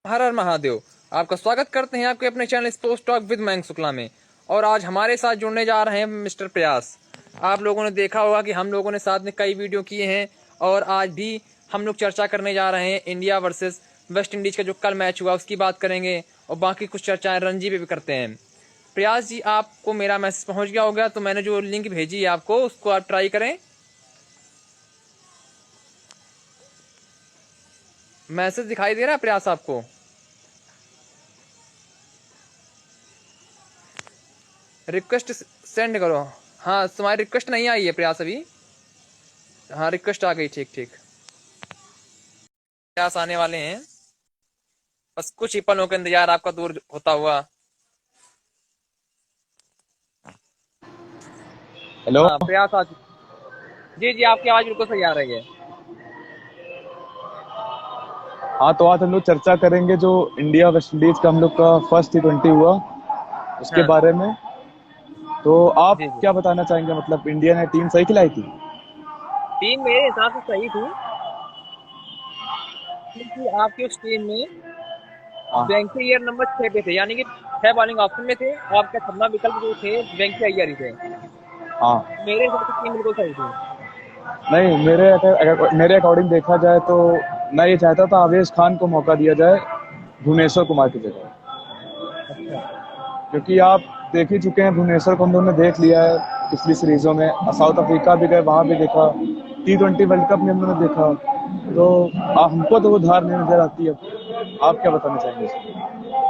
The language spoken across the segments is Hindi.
हर हर महादेव। आपका स्वागत करते हैं आपके अपने channel sports talk with Mayank Shukla में। और आज हमारे साथ जुड़ने जा रहे हैं मिस्टर प्रयास। आप लोगों ने देखा होगा कि हम लोगों ने साथ में कई वीडियो किए हैं और आज भी हम लोग चर्चा करने जा रहे हैं इंडिया वर्सेस वेस्ट इंडीज का जो कल मैच हुआ उसकी बात करेंगे और बाकी कुछ चर्चाएं रणजी पे भी करते हैं। प्रयास जी, आपको मेरा मैसेज पहुंच गया होगा, तो मैंने जो लिंक भेजी है आपको उसको आप ट्राई करें। मैसेज दिखाई दे रहा है प्रयास आपको? रिक्वेस्ट सेंड करो। हाँ, तुम्हारी रिक्वेस्ट नहीं आई है प्रयास अभी। हाँ, रिक्वेस्ट आ गई। ठीक ठीक, प्रयास आने वाले हैं, बस कुछ ही पलों का इंतजार आपका दूर होता हुआ। हेलो। हाँ, प्रयास आ जी जी, आपकी आवाज बिल्कुल सही आ रही है। हाँ, तो आज हम लोग चर्चा करेंगे जो इंडिया वेस्ट इंडीज का हम लोग का फर्स्ट T20 हुआ उसके हाँ बारे में। तो आप जी जी, क्या बताना चाहेंगे, मतलब इंडिया ने टीम सही खिलाई थी? टीम मेरे हिसाब से सही थी, क्योंकि आपकी उस टीम में हाँ वेंकटे अय्यर नंबर 6 पे थे, यानी कि 6 बॉलिंग ऑप्शन में थे। आपका छठवां विकल्प जो थे वेंकटे अय्यर ही थे। हाँ। मेरे हिसाब से टीम बिल्कुल सही थी। नहीं, मेरे अकॉर्डिंग देखा जाए तो मैं ये चाहता था आवेश खान को मौका दिया जाए भुवनेश्वर कुमार की जगह। अच्छा क्योंकि आप देख ही चुके हैं, भुवनेश्वर को हम लोगों ने देख लिया है पिछली सीरीजों में, साउथ अफ्रीका भी गए, वहां भी देखा, T20 वर्ल्ड कप में हम लोगों ने देखा। तो हमको तो वो धार नहीं नजर आती है। आप क्या बताना चाहेंगे इसमें?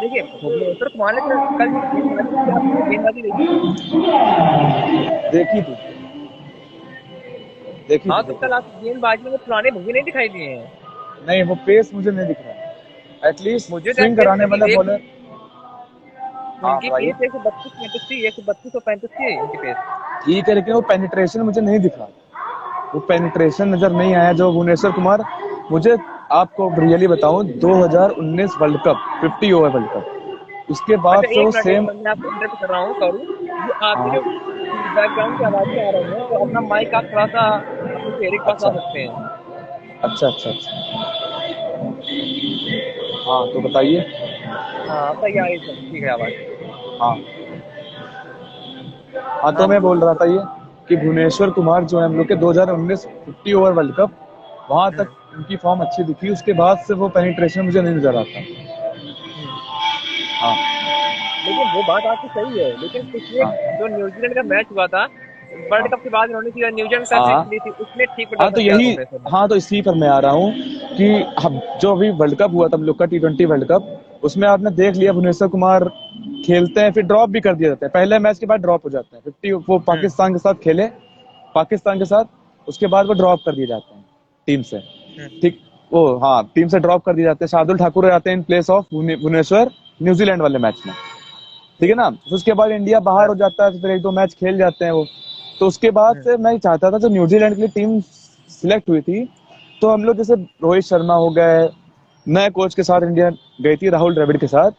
देखिए, भुवनेश्वर कुमार ने कल जो गेंदबाजी की, आपने गेंदबाजी देखी थी? देखी थी, देखी हाँ, थी, तो देखी कल थी। आप गेंदबाजी में पुराने भुवे नहीं दिखाई दिए हैं। नहीं, वो पेस मुझे नहीं दिख रहा। एटलीस्ट मुझे तो स्विंग ऐसे कराने अभी वाला देख, बॉलर। हाँ, उनकी बताइए। पेस 132-35 थी, 132-135 थी उनकी पेस। ठीक है, लेकिन वो पेनिट्रेशन मुझे नहीं दिख रहा। वो पेनिट्रेशन नजर नहीं आया जो भुवनेश्वर कुमार मुझे। आपको रियली बताऊं, 2019 world cup 50 over world cup, उसके बाद अच्छा, से एक वो मिनट, एक सेम। मिनट, मैं आपको इंटरप्ट कर रहा हूँ, सॉरी। ये आपकी हाँ। जो बैकग्राउंड की आवाजें आ रही हैं, तो अपना माइक आप थोड़ा सा अपने चेहरे के पास ला अच्छा, सकते हैं। अच्छा, अच्छा, अच्छा। हाँ, तो बताइए। हाँ, अब सही आ रही है, ठीक है आवाज। हाँ, हाँ, तो हाँ मैं बोलिए बोल बोलिए। रहा था ये कि भुवनेश्वर कुमार जो है हम लोग के 2019 50 ओवर वर्ल्ड कप, वहां तक हम्म उनकी फॉर्म अच्छी दिखी। उसके बाद से वो पेनिट्रेशन मुझे नहीं नजर आता। हम्म। हाँ, लेकिन वो बात आपकी सही है, लेकिन पिछले हाँ, जो न्यूजीलैंड का मैच हुआ था वर्ल्ड कप हाँ, के बाद, उन्होंने सीधा न्यूजीलैंड के साथ सीरीज हाँ, खेली थी, उसमें ठीक हाँ, तो प्रदर्शन किया था यही। भुवनेश्वर ने। हाँ, तो इसी पर मैं आ रहा हूँ कि हम जो अभी वर्ल्ड कप हुआ था हम लोग का T20 वर्ल्ड कप, उसमें आपने देख लिया भुवनेश्वर कुमार खेलते हैं, फिर ड्रॉप भी कर दिया जाता है, पहले मैच के बाद ड्रॉप हो जाते हैं 50। वो हम्म पाकिस्तान के साथ खेले, पाकिस्तान के साथ, उसके बाद वो ड्रॉप कर दिए जाते हैं टीम से। हम्म ठीक। वो, हाँ, टीम से ड्रॉप कर दिए जाते हैं। शार्दुल ठाकुर हो जाते हैं in place of Bhubaneswar New Zealand वाले मैच में। ठीक है ना? तो उसके बाद इंडिया बाहर हाँ, हो जाता है, तो फिर एक दो मैच खेल जाते हैं वो। तो उसके बाद हम्म से मैं चाहता था, जब न्यूजीलैंड के लिए टीम सिलेक्ट हुई थी, तो हम लोग जैसे रोहित शर्मा हो गए, नए कोच के साथ इंडिया गई थी राहुल द्रविड़ के साथ।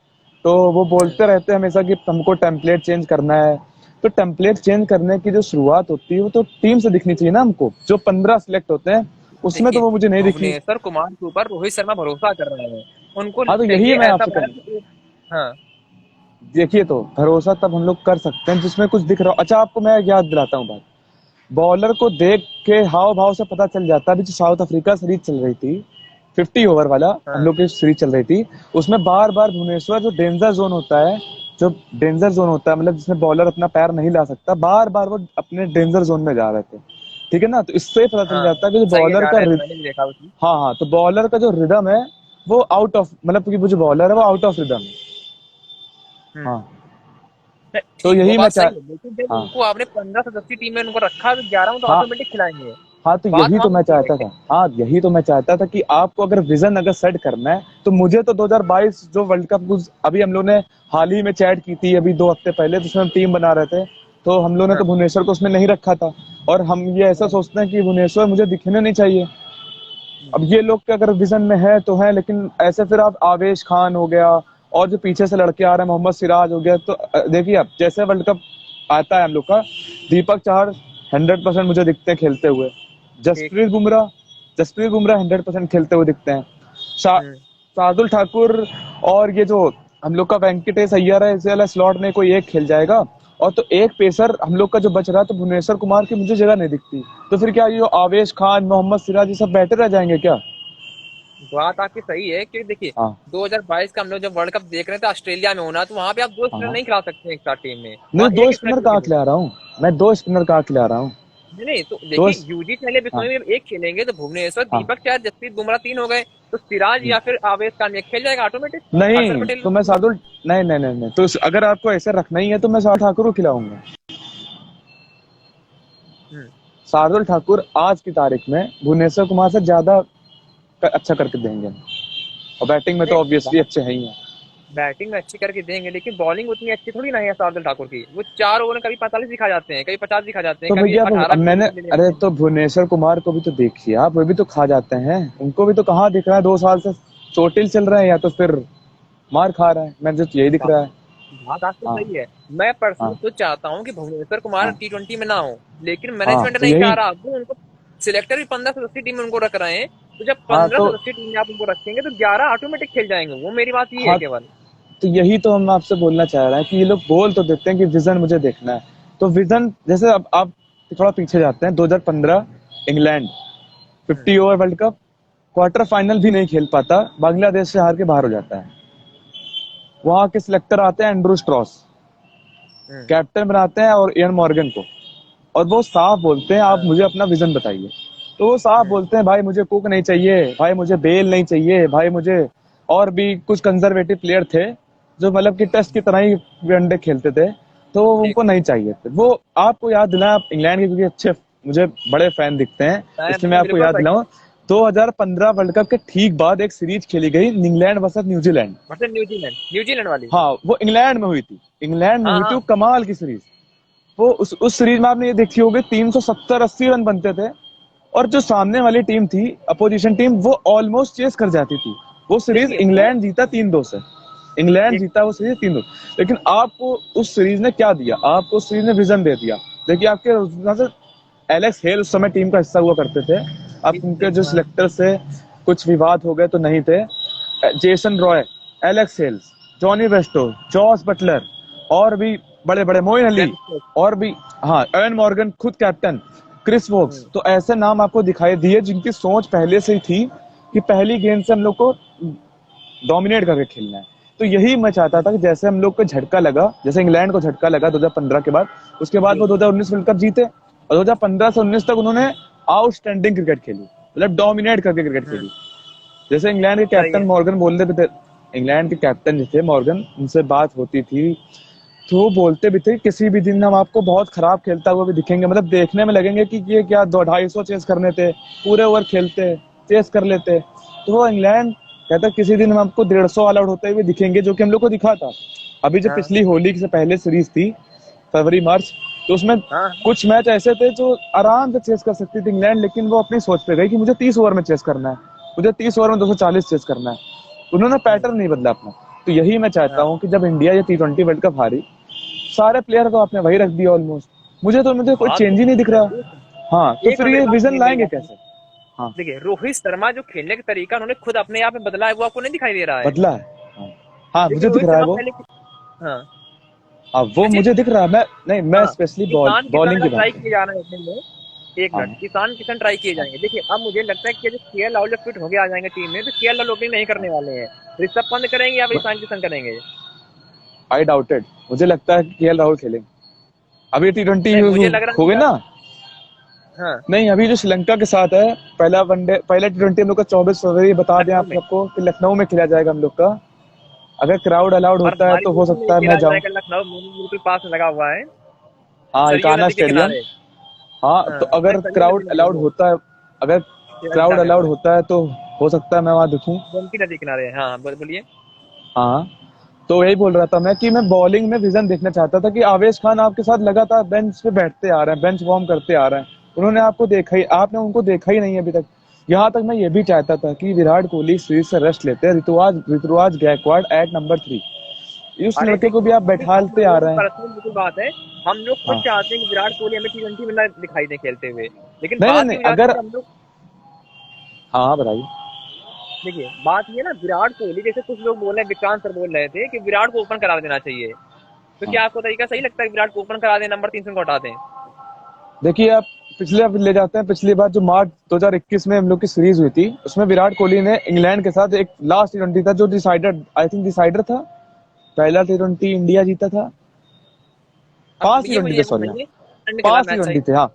तो वो हम्म। बोलते रहते हैं हमेशा कि हमको टेम्पलेट चेंज करना है। तो टेम्पलेट चेंज करने की जो शुरुआत होती है वो तो टीम से दिखनी चाहिए ना हमको। जो 15 सिलेक्ट होते हैं उसमें तो देखिए, वो मुझे नहीं दिखी। भुवनेश्वर कुमार के ऊपर रोहित शर्मा भरोसा कर रहे हैं। उनको हाँ, तो ये यही मैं ऐसा आपसे लगा कहूँ। कि हाँ। देखिए, तो भरोसा तब हम लोग कर सकते हैं जिसमें कुछ दिख रहा हो। अच्छा, आपको मैं याद दिलाता हूँ बात। बॉलर को देख के हाव भाव से पता चल जाता है। अभी जो साउथ अफ्रीका सीरीज चल रही थी, 50 ओवर वाला हम हाँ लोग की सीरीज चल रही थी, उसमें बार बार भुवनेश्वर, जो डेंजर जोन होता है, जो डेंजर जोन होता है मतलब जिसमें बॉलर अपना पैर नहीं ला सकता, बार बार वो अपने डेंजर जोन में जा रहे थे। ठीक है ना? तो इससे पता चल हाँ, जाता है कि जो सही है, बॉलर जा का रहे थे, मैंने भी देखा उसमें। हाँ, हाँ, तो बॉलर का जो रिदम है वो आउट ऑफ, मतलब कि वो जो बॉलर है वो आउट ऑफ रिदम है। हम्म। हाँ, नहीं, तो ठीक, वो यही मैं बात चाह। सही है, लेकिन जब हाँ, उनको आपने 15 सदस्यीय टीम में उनको रखा, तो 11 में तो हाँ, ऑटोमेटिक खिलाएंगे। हाँ, तो बात यही तो वहां मैं होती है चाहता था। कि हाँ, यही तो मैं चाहता था कि आपको अगर विजन अगर सेट करना है, तो मुझे तो 2022 जो वर्ल्ड कप अभी हम लोग ने हाल ही में चैट की थी अभी 2 हफ्ते पहले, जिसमें हम टीम बना रहे थे, तो हम लोग ने हाँ तो भुवनेश्वर को उसमें नहीं रखा था। और हम ये ऐसा हाँ सोचते हैं कि भुवनेश्वर मुझे दिखने नहीं चाहिए। हम्म, अब ये लोग के अगर विजन में है तो है, लेकिन ऐसे फिर आप आवेश खान हो गया और जो पीछे से लड़के आ रहे हैं, मोहम्मद सिराज हो गया, तो देखिए आप जैसे वर्ल्ड कप आता है हम लोग का, दीपक चाहर 100% मुझे दिखते हैं खेलते हुए। ठीक। जसप्रीत बुमराह जसप्रीत बुमराह 100% खेलते हुए दिखते हैं। हम्म शार्दुल ठाकुर और ये जो हम लोग का वेंकटेश अय्यर है, इसे वाला स्लॉट में कोई एक खेल जाएगा, और तो एक पेसर हम लोग का जो बच रहा है, तो भुवनेश्वर कुमार की मुझे जगह नहीं दिखती। तो फिर क्या ये आवेश खान, मोहम्मद सिराज, ये सब बैठे रह जाएंगे क्या? बात आपकी सही है कि देखिए हाँ 2022 का हम लोग जब वर्ल्ड कप देख रहे थे ऑस्ट्रेलिया में होना, तो वहां पे आप दो स्पिनर हाँ। नहीं खिला सकते एक साथ टीम में, नहीं, वहां दो एक स्पिनर स्पिनर कहाँ खेलेंगे। खिला रहा हूँ मैं, 2 स्पिनर कहाँ खिला रहा हूँ? नहीं नहीं, तो दो देखिए यूजी चहले हाँ बिश्नोई में एक खेलेंगे तो भुवनेश्वर, हाँ। दीपक चहर, जसप्रीत बुमराह 3 हो गए, तो सिराज या फिर आवेश खान एक खेल जाएगा ऑटोमेटिक। हर्षल नहीं पटेल तो मैं शार्दुल, नहीं नहीं नहीं नहीं, तो अगर आपको ऐसे रखना ही है तो मैं शार्दुल ठाकुर को खिलाऊंगा। हम्म शार्दुल ठाकुर आज की तारीख में भुवनेश्वर कुमार से ज्यादा अच्छा करके देंगे, और बैटिंग में तो ऑब्वियसली नहीं, अच्छे हैं ही हैं। बैटिंग में अच्छी करके देंगे लेकिन बॉलिंग उतनी अच्छी थोड़ी ना है शार्दुल ठाकुर की। वो 4 ओवर में कभी 45 दिखा जाते हैं, कभी 50 दिखा जाते हैं, तो कभी भैया अब 18 भी मैंने, ले लेते अरे हैं। तो भुवनेश्वर कुमार को भी तो देखिए आप, वो भी तो खा जाते हैं, उनको भी तो कहाँ दिख रहा है 2 साल से चोटिल चल रहे हैं, या तो फिर मार खा रहे हैं, मुझे तो यही दिख बात रहा है। बात आपकी हाँ सही है। मैं पर्सनली हाँ खुद चाहता हूँ कि भुवनेश्वर कुमार हाँ T20 में ना हो, लेकिन हाँ। मैनेजमेंट तो नहीं चाह यही, रहा। वो उनको सिलेक्टर भी 15 सदस्यीय टीम में उनको रख रहे हैं, तो जब हाँ 15 तो, सदस्यीय टीम में आप उनको रखेंगे तो 11 ऑटोमेटिक खेल जाएंगे। वो मेरी बात ये है हाँ केवल। तो यही तो हम आपसे बोलना चाह रहे हैं कि ये लोग बोल तो देते हैं कि विजन मुझे देखना है, तो विजन जैसे अब आप थोड़ा पीछे जाते हैं, 2015 इंग्लैंड हम्म 50 over world cup, quarter final भी नहीं खेल पाता, बांग्लादेश से हार के बाहर हो जाता है। वहां के सिलेक्टर आते हैं एंड्रू स्ट्रॉस, हम्म कैप्टन बनाते हैं और इयन मॉर्गन को, और वो साफ बोलते हैं आप हाँ, मुझे अपना विजन बताइए। तो वो साफ हम्म बोलते हैं भाई मुझे कुक नहीं चाहिए, भाई मुझे बेल नहीं चाहिए, भाई मुझे, और भी कुछ कंजर्वेटिव प्लेयर थे जो मतलब कि टेस्ट की तरह ही वनडे खेलते थे, तो ठीक उनको ठीक। नहीं चाहिए थे। वो आपको याद दिलाएं, आप इंग्लैंड के क्योंकि अच्छे मुझे बड़े फैन दिखते हैं, इसलिए मैं मैं आपको बिल्कुल याद सही है। दिलाऊं, 2015 वर्ल्ड कप के ठीक बाद एक सीरीज खेली गई इंग्लैंड वर्सेस न्यूजीलैंड। मतलब न्यूजीलैंड, न्यूजीलैंड वाली। हाँ वो इंग्लैंड में हुई थी, इंग्लैंड में हाँ हुई थी, हाँ। वो कमाल की सीरीज। वो उस सीरीज में आपने ये देखी होगी 370-80 रन बनते थे, और जो सामने वाली टीम थी, अपोजिशन टीम, वो ऑलमोस्ट चेस कर जाती थी। वो सीरीज देखिए वो इंग्लैंड जीता 3-2 से, इंग्लैंड एक जीता वो सीरीज 3-2। लेकिन आपको उस सीरीज ने क्या दिया, आपको उस सीरीज ने विजन दे दिया। देखिए आपके वहाँ से एलेक्स हेल उस समय टीम का हिस्सा हुआ करते थे, अब उनके जो हाँ, सिलेक्टर से कुछ विवाद हो गए तो नहीं थे। Jason Roy, Alex Hales, Jonny Bairstow, Jos Buttler, और भी बड़े बड़े, मोइन अली, ग्लेन स्ट्रोक। और भी, हाँ एवन मॉर्गन खुद कैप्टन, क्रिस वोक्स, हम्म तो ऐसे नाम आपको दिखाई दिए जिनकी सोच पहले से ही थी कि पहली गेंद से हम लोग को डोमिनेट करके खेलना है। तो यही मैं चाहता था कि जैसे हम लोग को झटका लगा, जैसे इंग्लैंड को झटका लगा 2015 के बाद, उसके बाद जी वो 2019 वर्ल्ड कप जीते, और 2015 से 19 तक उन्होंने आउटस्टैंडिंग क्रिकेट खेली, मतलब डोमिनेट करके क्रिकेट हम्म खेली। जैसे इंग्लैंड के सही कैप्टन है। मॉर्गन बोलते भी थे, इंग्लैंड के कैप्टन जो थे मॉर्गन, उनसे बात होती थी तो वो बोलते भी थे किसी भी दिन हम आपको बहुत खराब खेलता हुआ भी दिखेंगे, मतलब देखने में लगेंगे कि ये क्या 250 चेस करने थे, पूरे ओवर खेलते चेस कर लेते। तो वो इंग्लैंड कहता किसी दिन हम आपको 150 ऑल आउट होते हुए दिखेंगे, जो कि हम लोग को दिखा था। अभी जो हाँ पिछली होली से पहले सीरीज थी, फरवरी मार्च, तो उसमें हाँ कुछ मैच ऐसे थे जो आराम से चेस कर सकती थी इंग्लैंड, लेकिन वो अपनी सोच पे गई कि मुझे 30 ओवर में चेस करना है, मुझे 30 ओवर में 240 चेस करना है। उन्होंने पैटर्न नहीं बदला अपना। तो यही मैं चाहता हाँ। हूँ कि जब इंडिया ये T20 वर्ल्ड कप हारी, सारे प्लेयर को आपने वही रख दिया ऑलमोस्ट, मुझे कोई बात चेंज ही नहीं दिख रहा। हाँ तो एक फिर मैं मेरी ये बात विजन सुनिए, मेरी लाएंगे बात सुनिए। कैसे? हाँ देखिए रोहित शर्मा जो खेलने का तरीका उन्होंने खुद अपने आप में बदला है, वो आपको नहीं दिखाई दे रहा है। बदला है। हाँ हाँ देखिए मुझे दिख रोहित रहा है शर्मा वो। पहले हाँ हाँ वो देखिए मुझे दिख रहा है, मैं नहीं, मैं हाँ स्पेशली ईशान किशन बॉलिंग का की ट्राई बात किए करूँ। जा रहे हैं अपने में। एक हाँ मिनट, ईशान किशन ट्राई किए हाँ जाएंगे। देखिए अब मुझे लगता है कि जब केएल राहुल जब फिट होके आ जाएंगे टीम में, तो केएल राहुल ओपनिंग नहीं करने वाले हैं। ऋषभ पंत करेंगे या फिर ईशान किशन करेंगे। आई डाउटेड, मुझे लगता है कि KL राहुल खेलेंगे। अभी T20 नहीं मुझे लग रहा हो है गए ना। हाँ नहीं अभी जो श्रीलंका के साथ है, पहला वनडे, पहला T20 हम लोग का 24 फरवरी, बता दें लखनऊ आप में। सबको कि लखनऊ में खेला जाएगा हम लोग का। अगर क्राउड अलाउड और होता है हमारी तो हो बिल्कुल नहीं सकता है खेला मैं जाऊं। जाएगा, लखनऊ बिल्कुल पास में लगा हुआ है, हाँ सरयू इकाना नदी के स्टेडियम। किनारे। हाँ तो हाँ नहीं, अगर सरयू नदी क्राउड नहीं अलाउड है, होता है, अगर अड्डा क्राउड है अलाउड वो, होता है तो हो सकता है मैं वहां दिखूं। गोमती नदी किनारे है। हाँ बोलिए। हाँ तो यही बोल रहा था मैं कि मैं बॉलिंग में विजन देखना चाहता था कि आवेश खान आपके साथ लगातार बेंच पे बैठते आ रहे हैं, बेंच वार्म करते आ रहे हैं, उन्होंने आपको देखा ही, आपने उनको देखा ही नहीं है अभी तक। यहाँ तक मैं ये भी चाहता था कि विराट कोहली सीरीज से रेस्ट लेते हैं, ऋतुराज गायकवाड़ एट नंबर 3, उस अरे लड़के को देखिए भी आप अपनी अपनी बैठालते आ मेरी रहे हैं। पर्सनल बिल्कुल बात है। हम लोग खुद हाँ चाहते हैं कि विराट कोहली हमें T20 में ना दिखाई दे खेलते हुए, लेकिन नहीं नहीं बात नहीं ये हो जाती है अगर, कि हम लोग हाँ बताइए। देखिए बात ये ना, विराट कोहली जैसे कुछ लोग बोल रहे हैं, विक्रांत सर बोल रहे थे कि विराट को ओपन करा देना चाहिए, तो हाँ क्या आपको तरीका सही लगता है कि विराट को ओपन करा दें, नंबर 3 से उनको हटा दें? देखिए, आप पिछले आप ले जाते हैं, पिछली बार जो मार्च 2021 में हम लोग की सीरीज हुई थी, उसमें विराट कोहली ने इंग्लैंड के साथ एक लास्ट T20 था जो डिसाइडर, आई थिंक डिसाइडर था, पहला T20 इंडिया जीता था। अब पांच ये T20 मुझे थे, वो सॉरी हाँ, नहीं है, के बाद पांच मैच सही। T20 थे, हाँ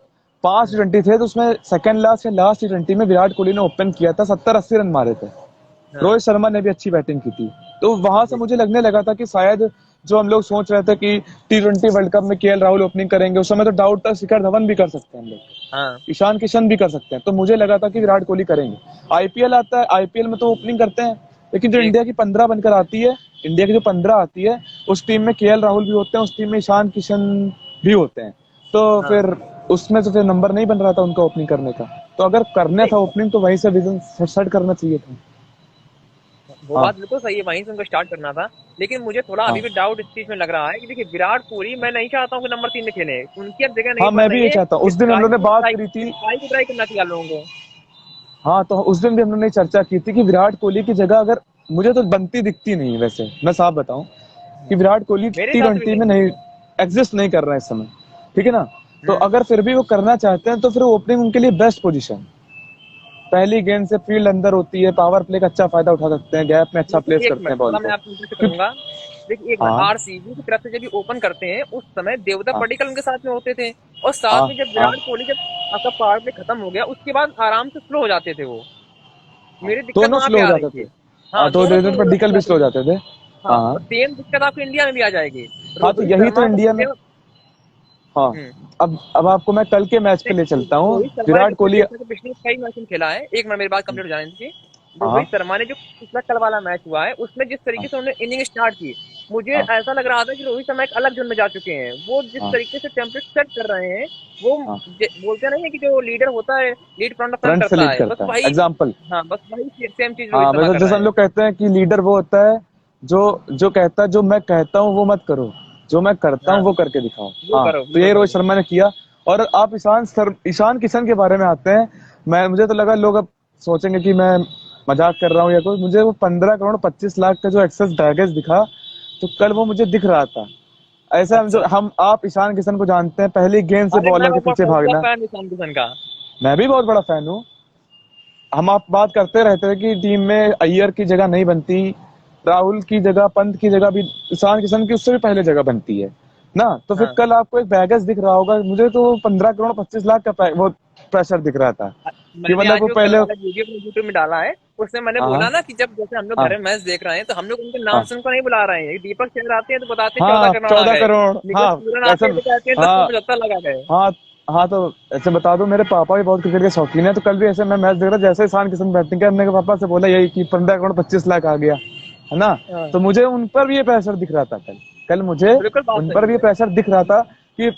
5 T20 थे, तो उसमें सेकंड लास्ट या लास्ट T20 में विराट कोहली ने ओपन किया था, 70-80 रन मारे थे। हाँ रोहित शर्मा ने भी अच्छी बैटिंग की थी, तो वहां से जी। मुझे लगने लगा था कि शायद जो हम लोग सोच रहे थे कि T20 वर्ल्ड कप में केएल राहुल ओपनिंग करेंगे, उस समय तो डाउट था शिखर धवन भी कर सकते हैं हम लोग, हाँ ईशान किशन भी कर सकते हैं, तो मुझे लगा था कि विराट कोहली करेंगे। आईपीएल आता है, आईपीएल में तो ओपनिंग करते हैं, लेकिन जो जी। इंडिया की 15 बनकर आती है, इंडिया की जो 15 आती है, उस टीम में केएल राहुल भी होते हैं, उस टीम में ईशान किशन भी होते हैं, तो हाँ फिर उसमें तो फिर नंबर नहीं बन रहा था उनका ओपनिंग करने का, तो अगर करना नहीं, था ओपनिंग तो वहीं से विजन सेट करना चाहिए था। वो हाँ बात बिल्कुल सही है, वहीं से उनको स्टार्ट करना था। लेकिन मुझे थोड़ा अभी हाँ भी डाउट इस चीज में लग रहा है कि देखिए विराट कोहली, मैं नहीं चाहता हूँ कि नंबर 3 में खेले, उनकी अब जगह नहीं हाँ, बन मैं भी रही ये है। चाहता हूँ, उस दिन हम लोग ने बात करी थी। स्काई को ट्राई करना चाहिए आप लोगों को। हाँ, तो उस दिन भी हम लोग ने चर्चा की थी कि विराट कोहली की जगह अगर मुझे तो बनती दिखती नहीं, वैसे मैं साफ बताऊं कि विराट कोहली मेरे हिसाब से भी T20 में नहीं। नहीं एग्जिस्ट नहीं कर रहा है इस समय, ठीक है ना। तो हम्म। अगर फिर भी वो करना चाहते हैं तो फिर ओपनिंग उनके लिए बेस्ट पोजीशन, पहली गेंद से फील्ड अंदर होती है, पावर प्ले का अच्छा फायदा उठा सकते हैं, गैप में अच्छा प्लेस देखिए एक करते हैं मिनट, बॉल थोड़ा मैं को। आपको इंटरेस्ट क्योंकि करूंगा। देखिए एक मिनट, हाँ आरसीबी की तरफ से जब ये ओपन करते हैं उस समय देवता हाँ पडिक्कल उनके साथ में होते थे, और साथ हाँ में जब हाँ विराट कोहली, जब आपका पावर प्ले खत्म हो गया उसके बाद आराम से स्लो हो जाते थे वो। हाँ, मेरी दिक्कत दोनों वहां पे स्लो हो आ रही जाते थे। थी। हाँ, हाँ तो दोनों स्लो पर हो डिकल भी जाते स्लो हो थे। जाते थे। हाँ, हाँ हाँ और सेम दिक्कत आपको इंडिया में भी आ जाएगी। हाँ, तो रोहित यही तो शर्मा का इंडिया में। मुझे। हाँ, हम्म। अब आपको मैं कल के मैच पे ले चलता हूँ। रोहित शर्मा ने विराट जैसे कोहली। जैसे कि पिछले कई मैच में खेला है, एक मिनट मेरी बात कंप्लीट हो जाने दीजिए। जो हाँ रोहित शर्मा ने जो पिछला कल वाला मैच हुआ है उसमें जिस हाँ तरीके से उन्होंने इनिंग स्टार्ट की, मुझे हाँ ऐसा लग रहा था कि रोहित शर्मा एक अलग जोन में जा चुके हैं। वो जिस हाँ तरीके से टेम्पलेट सेट कर रहे हैं, वो हाँ, बोलते नहीं है कि जो लीडर होता है लीड फ्रंट फ्रंट फ्रंट से करता लीड है, बस करता है, वही। एग्जाम्पल। हाँ बस वही सेम चीज रोहित हाँ, शर्मा वैसे कर जैसे रहे हम हैं। लोग कहते हैं कि लीडर वो होता है जो जो कहता है जो मैं कहता हूँ वो मत करो, जो मैं करता हाँ हूँ वो करके दिखाओ। वो हाँ, करो, तो बिल्कुल ये रोहित करो। शर्मा ने किया। और आप ईशान किशन के बारे में आते हैं, मैं मुझे तो लगा लोग अब सोचेंगे कि मैं मजाक कर रहा हूँ या कुछ, मुझे वो 15 करोड़ 25 लाख का जो एक्सेस बैगेज दिखा, तो कल वो मुझे दिख रहा था। ऐसा हम जो अच्छा। हम आप ईशान किशन को जानते हैं, पहली गेंद से अरे मैं बॉलर के बहुत पीछे बहुत भागना। फैन हूं ईशान किशन का। मैं भी बहुत बड़ा फैन हूँ। हम आप बात करते रहते हैं कि टीम में अय्यर की जगह नहीं बनती, राहुल की जगह, पंत की जगह भी, ईशान किशन की उससे भी पहले जगह बनती है ना। तो फिर हाँ कल आपको एक बैगेज दिख रहा होगा, मुझे तो 15 करोड़ 25 लाख का वो प्रेशर दिख रहा था कि मैंने मतलब आज वो जो कल पहले। वाला वीडियो अपने यूट्यूब में डाला है, उसमें मैंने बोला हाँ ना कि जब जैसे हम लोग हाँ घर में मैच देख रहे हैं तो हम लोग उनके नाम हाँ से उनको नहीं बुला रहे हैं। दीपक चहर आते हैं तो बताते हैं चौदह हाँ, करोड़ आ 14 गए, करोड़, निखिल हाँ पूरन ऐसे। आते हैं तो कहते हैं 10 करोड़ हाँ 75 लगा गए। हाँ हाँ, तो ऐसे बता दूं, मेरे पापा भी बहुत क्रिकेट के शौकीन है, तो कल भी ऐसे मैं मैच देख रहा था, जैसे ईशान किशन बैटिंग किया, हमने पापा से बोला यही कि 15 करोड़ 25 लाख आ गया, है ना। हाँ तो मुझे उन पर भी ये प्रेशर दिख रहा था कल। कल मुझे बिल्कुल बात उन पर सही भी ये है। प्रेशर दिख रहा था कि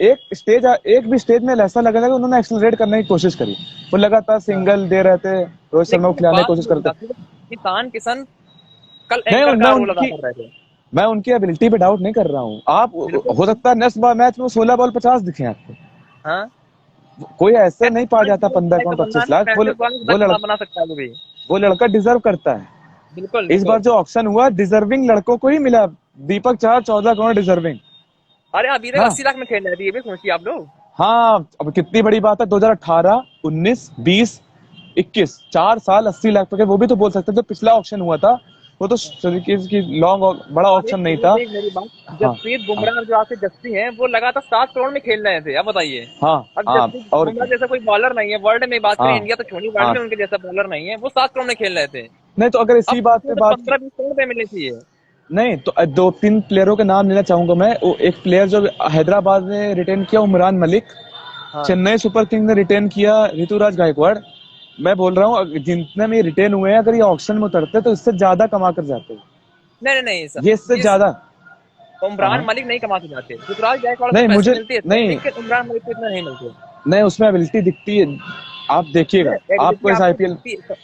एक भी स्टेज में ऐसा लगा था कि उन्होंने एक्सेलरेट करने की कोशिश करी, वो लगातार हाँ सिंगल दे रहे थे, रोहित शर्मा को लेकिन एक खिलाने की बात कोशिश मेरे करते। हिसाब से, ईशान किशन कल नहीं, एंकर का रोल अदा कर रहे थे। मैं उनकी एबिलिटी पे डाउट नहीं कर रहा हूँ। आप बिल्कुल हो नहीं। सकता है नेक्स्ट मैच में 16 बॉल 50 दिखे आपको, हाँ कोई ऐसे ऐसे नहीं पा पांच जाता बॉल पंद्रह का करोड़ बंदा पच्चीस ना लाख 35 बॉल में वो खिलाफ लड़का बना सकता है वो भी। वो लड़का डिजर्व करता है। बिल्कुल इस बार बिल्कुल। जो ऑक्शन हुआ, डिजर्विंग लड़कों को ही मिला। दीपक चार 14 करोड़ डिजर्विंग अरे अभी तक ना। 80 लाख में खेल रहे थे, ये भी सोचिए आप लोग। हाँ, अब कितनी बड़ी बात है, 2018 19 20 21 4 साल 80 लाख पे, वो भी तो बोल सकते थे। पिछला ऑक्शन हुआ था वो तो तरीके की लॉन्ग बड़ा अरे ऑक्शन नहीं सुनो था। तो एक मेरी बात, हाँ जसप्रीत हाँ बुमराह जो आपके जस्सी हैं वो लगातार 7 करोड़ में खेल रहे थे, अब बताइए। हाँ अब हाँ, जसप्रीत और बुमराह क्या। जैसा कोई बॉलर नहीं है वर्ल्ड में, बात करें हाँ इंडिया तो छोड़ी, वर्ल्ड हाँ, में उनके जैसा बॉलर नहीं है, वो 7 करोड़ में खेल रहे थे। नहीं तो अगर अब इसी बात उनको पे तो बात की, 15-20 करोड़ पे मिलनी चाहिए। नहीं तो दो तीन प्लेयरों के नाम लेना चाहूंगा मैं। वो एक प्लेयर जो हैदराबाद ने रिटेन किया, उमरान मलिक। हाँ चेन्नई सुपर किंग ने रिटेन किया, ऋतुराज गायकवाड़। मैं बोल रहा हूँ जितने में रिटेन हुए हैं, अगर ये ऑक्शन में उतरते तो इससे ज्यादा कमा कर जाते, नहीं नहीं नहीं सर, ये इससे ये ज्यादा। उमरान हाँ, मलिक नहीं कमा के जाते, ऋतुराज गायकवाड़ को नहीं पैसे मुझे मिलते थे नहीं लेकिन उमरान मलिक को इतना नहीं मिलते। नहीं, उसमें एबिलिटी दिखती है। आप देखिएगा, एबिलिटी आपको इस आपको आईपीएल दिखती है।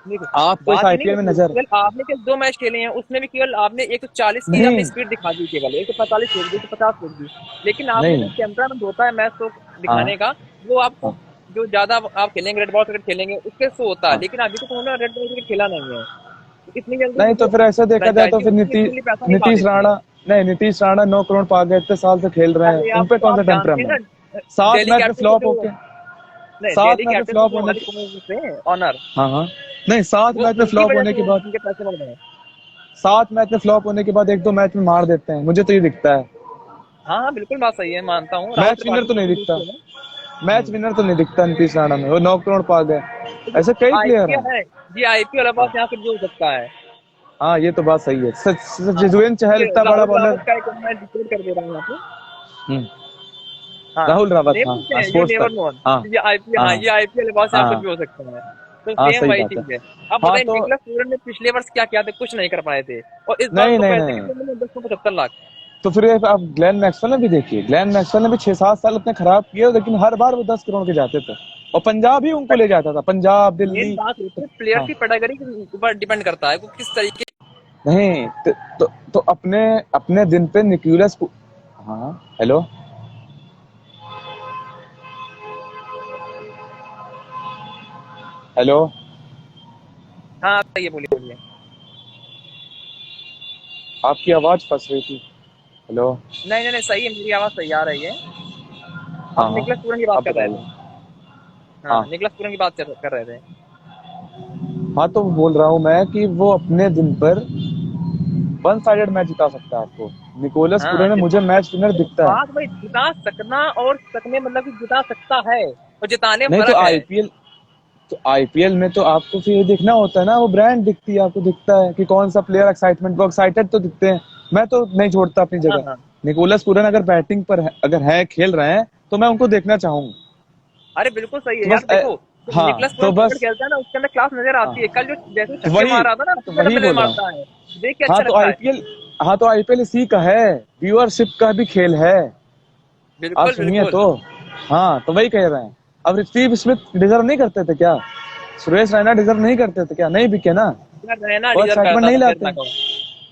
देखो आपको इस बात ही नहीं आईपीएल में होती है, नजर केवल आपने केवल 2 मैच खेले हैं उसमें भी केवल आपने 140 की अपनी नहीं स्पीड दिखा दी, केवल 145 फेंक दी, 150 फेंक दी। लेकिन आपने जो नहीं। टेम्परामेंट होता है मैच को हाँ दिखाने का, वो आपको हाँ जो ज्यादा आप खेलेंगे, रेड बॉल क्रिकेट खेलेंगे, उसके शो होता है, हाँ लेकिन अभी तो उन्होंने रेड बॉल क्रिकेट खेला नहीं है। इतनी जल्दी नहीं तो जो फिर ऐसा देखा जाए तो फ्रेंचाइजी फिर होती है, इसके लिए पैसा नहीं पा नीतीश देती है। राणा, नहीं नीतीश राणा 9 करोड़ पा गए, इतने साल से खेल रहे हैं, अरे उन पे आपको कौन सा आप जानते हैं टेम्परम है? ना, 7 दिल्ली मैच में कैपिटल को फ्लॉप जो, होके, नहीं, 7 दिल्ली मैच में कैपिटल को फ्लॉप जो होने ऑनर के, देते हैं, ऑनर, हाँ हाँ, नहीं 7 वो मैच में उनकी फ्लॉप वजह होने से के बाद, उनके पैसे बढ़ गए हैं। 7 मैच में फ्लॉप होने के बाद 1-2 मैच में मार देते हैं, मुझे तो ये दिखता है। हाँ हाँ, बिल्कुल बात सही है, मानता हूँ, राहुल मैच विनर त्रिपाठी तो को नहीं भी दिखता, देखते हैं। मैच विनर तो नहीं दिखता नीतीश राणा में, वो 9 करोड़ पा गए, ऐसे कई प्लेयर आईपीएल हैं। है, ये आईपीएल वाला हाँ बॉस यहाँ फिर भी हो सकता है। हाँ, ये तो बात सही है, सच सच हाँ, युजवेंद्र चहल ये इतना बड़ा राहुल रावत बॉलर। का एक मैं डिस्प्ले कर दे रहा हूँ यहाँ पे। हम्म, हाँ, राहुल रावत, नेम हाँ सुनते हाँ, हैं, यू स्पोर्ट्स नेवर तक, नोन। हाँ ये आईपीएल, हाँ हाँ, ये आईपीएल बॉस यहाँ कुछ हाँ भी हो सकता है। तो हाँ, सेम सही वही बात है। चीज है। अब हाँ बताइए, तो निकलस पूरन ने पिछले वर्ष क्या किया था, कुछ नहीं कर पाए थे, और इस बार नहीं उनको नहीं पैसे नहीं, कितने मिले, 10 से 75 लाख। तो फिर ये आप ग्लेन मैक्सवेल ने भी देखिए, ग्लेन मैक्सवेल ने भी 6-7 साल इतने खराब किए, लेकिन हर बार वो 10 करोड़ के जाते थे, और पंजाब ही उनको ले जाता था, पंजाब मेन दिल्ली। बात होती तो, है, प्लेयर हाँ की पेडागरी के ऊपर डिपेंड करता है, वो किस तरीके। नहीं तो अपने अपने दिन पे निकोलस, हाँ हेलो, हेलो, हाँ, ये बोलिए बोलिए। आपकी आवाज फंस रही थी, हेलो। नहीं नहीं नहीं, सही है, मेरी आवाज सही आ रही है। हाँ हम हाँ, निकलस पूरन की बात आप कर रहे थे। बताइए। हाँ, हाँ निकलस पूरन की बात कर रहे थे। हाँ, तो बोल रहा हूँ मैं कि वो अपने दिन पर 1 साइडेड मैच जिता सकता है आपको, निकोलस हाँ, पूरे में मुझे मैच विनर दिखता है। बात भाई, जिता सकना और सकने मतलब कि जिता सकता है और जिताने में नहीं तो फर्क है। आईपीएल, तो आईपीएल में तो आपको फिर ये देखना होता है ना, वो ब्रांड दिखती है, आपको दिखता है कि कौन सा प्लेयर एक्साइटमेंट, वो एक्साइटेड तो दिखते हैं। मैं तो नहीं छोड़ता अपनी हाँ जगह, हाँ, निकोलस पूरन अगर बैटिंग पर है, अगर है खेल रहे हैं, तो मैं उनको देखना चाहूंगा। अरे बिल्कुल सही तो है बस यार, देखो, जब हाँ निकलस तो पूरन क्रिकेट बस, खेलता है ना, उसके अंदर क्लास नजर हाँ आती है। कल जो जैसे तो छक्के वही, मार रहा था ना, तो लंबे वही लंबे बोल रहा हूँ। मारता है, देख के हाँ अच्छा तो लगता है। आईपीएल, हाँ तो आईपीएल इसी का है, व्यूअरशिप का भी खेल है, आप बिल्कुल सुनिए बिल्कुल। तो। हाँ तो वही कह रहे हैं, अब स्टीव स्मिथ डिजर्व नहीं करते थे क्या? सुरेश रैना डिजर्व नहीं करते थे क्या? नहीं बिके ना, यार रैना वो डिजर्व एक्साइटमेंट करता नहीं था, फिर लाते। ना कहो,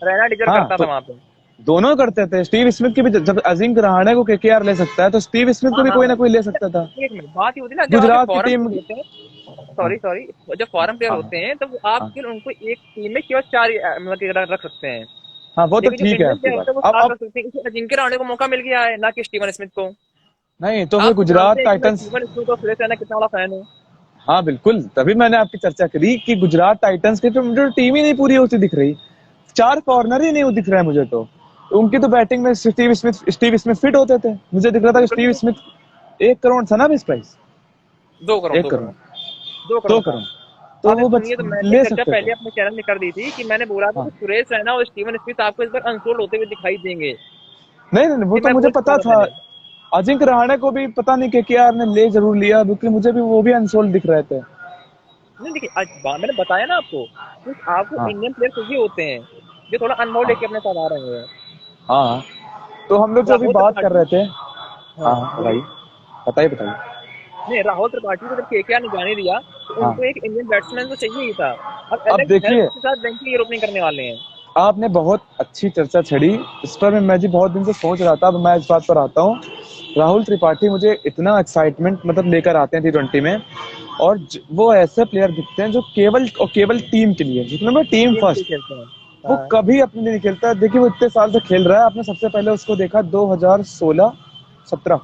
रैना डिजर्व हाँ करता था तो वहां पे। दोनों करते थे, स्टीव स्मिथ की भी जब अजिंक्य रहाणे को केकेआर ले सकता है, तो स्टीव स्मिथ को हाँ भी हाँ कोई ना हाँ, कोई ले सकता था। एक मिनट, बात ये होती है ना, जब आपके गुजरात की फॉरेन टीम, प्लेयर होते हैं, हाँ सॉरी सॉरी, जब फॉरेन प्लेयर हाँ होते हैं तो आप हाँ फिर उनको एक टीम में केवल चार मतलब कि रख सकते हैं। हाँ, वो तो लेकिन जो ठीक है इंडियन आपकी प्लेयर बात। होते हैं वो सात अब रख सकते हैं, इसे अजिंक्य रहाणे को मौका मिल गया है, ना कि स्टीवन स्मिथ को। नहीं तो फिर आप तो जानते गुजरात हैं कि मैं टाइटंस, स्टीवन स्मिथ और सुरेश रैना कितना बड़ा फैन हूँ। हाँ बिल्कुल, तभी मैंने आपकी चर्चा करी कि गुजरात टाइटंस की तो मुझे टीम ही नहीं पूरी होती दिख रही, 4 कॉर्नर ही नहीं दिख रहा है मुझे तो। उनकी तो बैटिंग में स्टीव स्मिथ फिट होते थे, मुझे दिख रहा था कि बिल्कुल स्टीव बिल्कुल। स्मिथ, 1 करोड़ था ना अभी प्राइस, 2 करोड़, 1 करोड़, 2 करोड़ दो था। करोड़ तो आप वो एक बच सुनिए, तो मैंने ले चर्चा सकते थे। पहले अपने चैनल में कर दी थी कि मैंने बोला था कि हाँ सुरेश रैना और स्टीवन स्मिथ आपको इस बार अनसोल्ड होते हुए दिखाई देंगे। नहीं नहीं, वो ये तो मैं मुझे बोल चुका पता था था। पहले। अजिंक्य रहाणे को भी पता नहीं केकेआर ने ले जरूर लिया, क्योंकि मुझे भी वो भी अनसोल्ड दिख रहे थे। नहीं देखिए, आज मैंने बताया ना आपको, कुछ आपको हाँ इंडियन प्लेयर कुछ ही होते हैं जो थोड़ा अनुभव हाँ लेके अपने साथ आ रहे हैं। हाँ हाँ। तो हम लोग जो अभी राहुल बात कर त्रिपाठी, रहे थे, हाँ हाँ हाँ बोलिए। बताइए, बताइए बताइए। नहीं, राहुल त्रिपाठी को जब केकेआर ने जाने दिया तो हाँ, उनको एक इंडियन बैट्समैन तो चाहिए ही था। अब अब एलेक्स हेल्थ देखिए, के साथ बैंकिंग ओपनिंग करने वाले हैं। आपने बहुत अच्छी चर्चा छेड़ी, इस पर मैं जी बहुत दिन से सोच रहा था, अब मैं इस बात पर आता हूँ। राहुल त्रिपाठी मुझे इतना एक्साइटमेंट मतलब लेकर आते हैं T20 में, और वो ऐसे प्लेयर दिखते हैं जो केवल और केवल टीम के लिए, जिसमें मैं टीम टीम के लिए फर्स्ट, खेलते हैं। वो हाँ, कभी अपने लिए नहीं खेलता है। देखिए वो इतने साल से खेल रहा है, आपने सबसे पहले उसको देखा 2016-17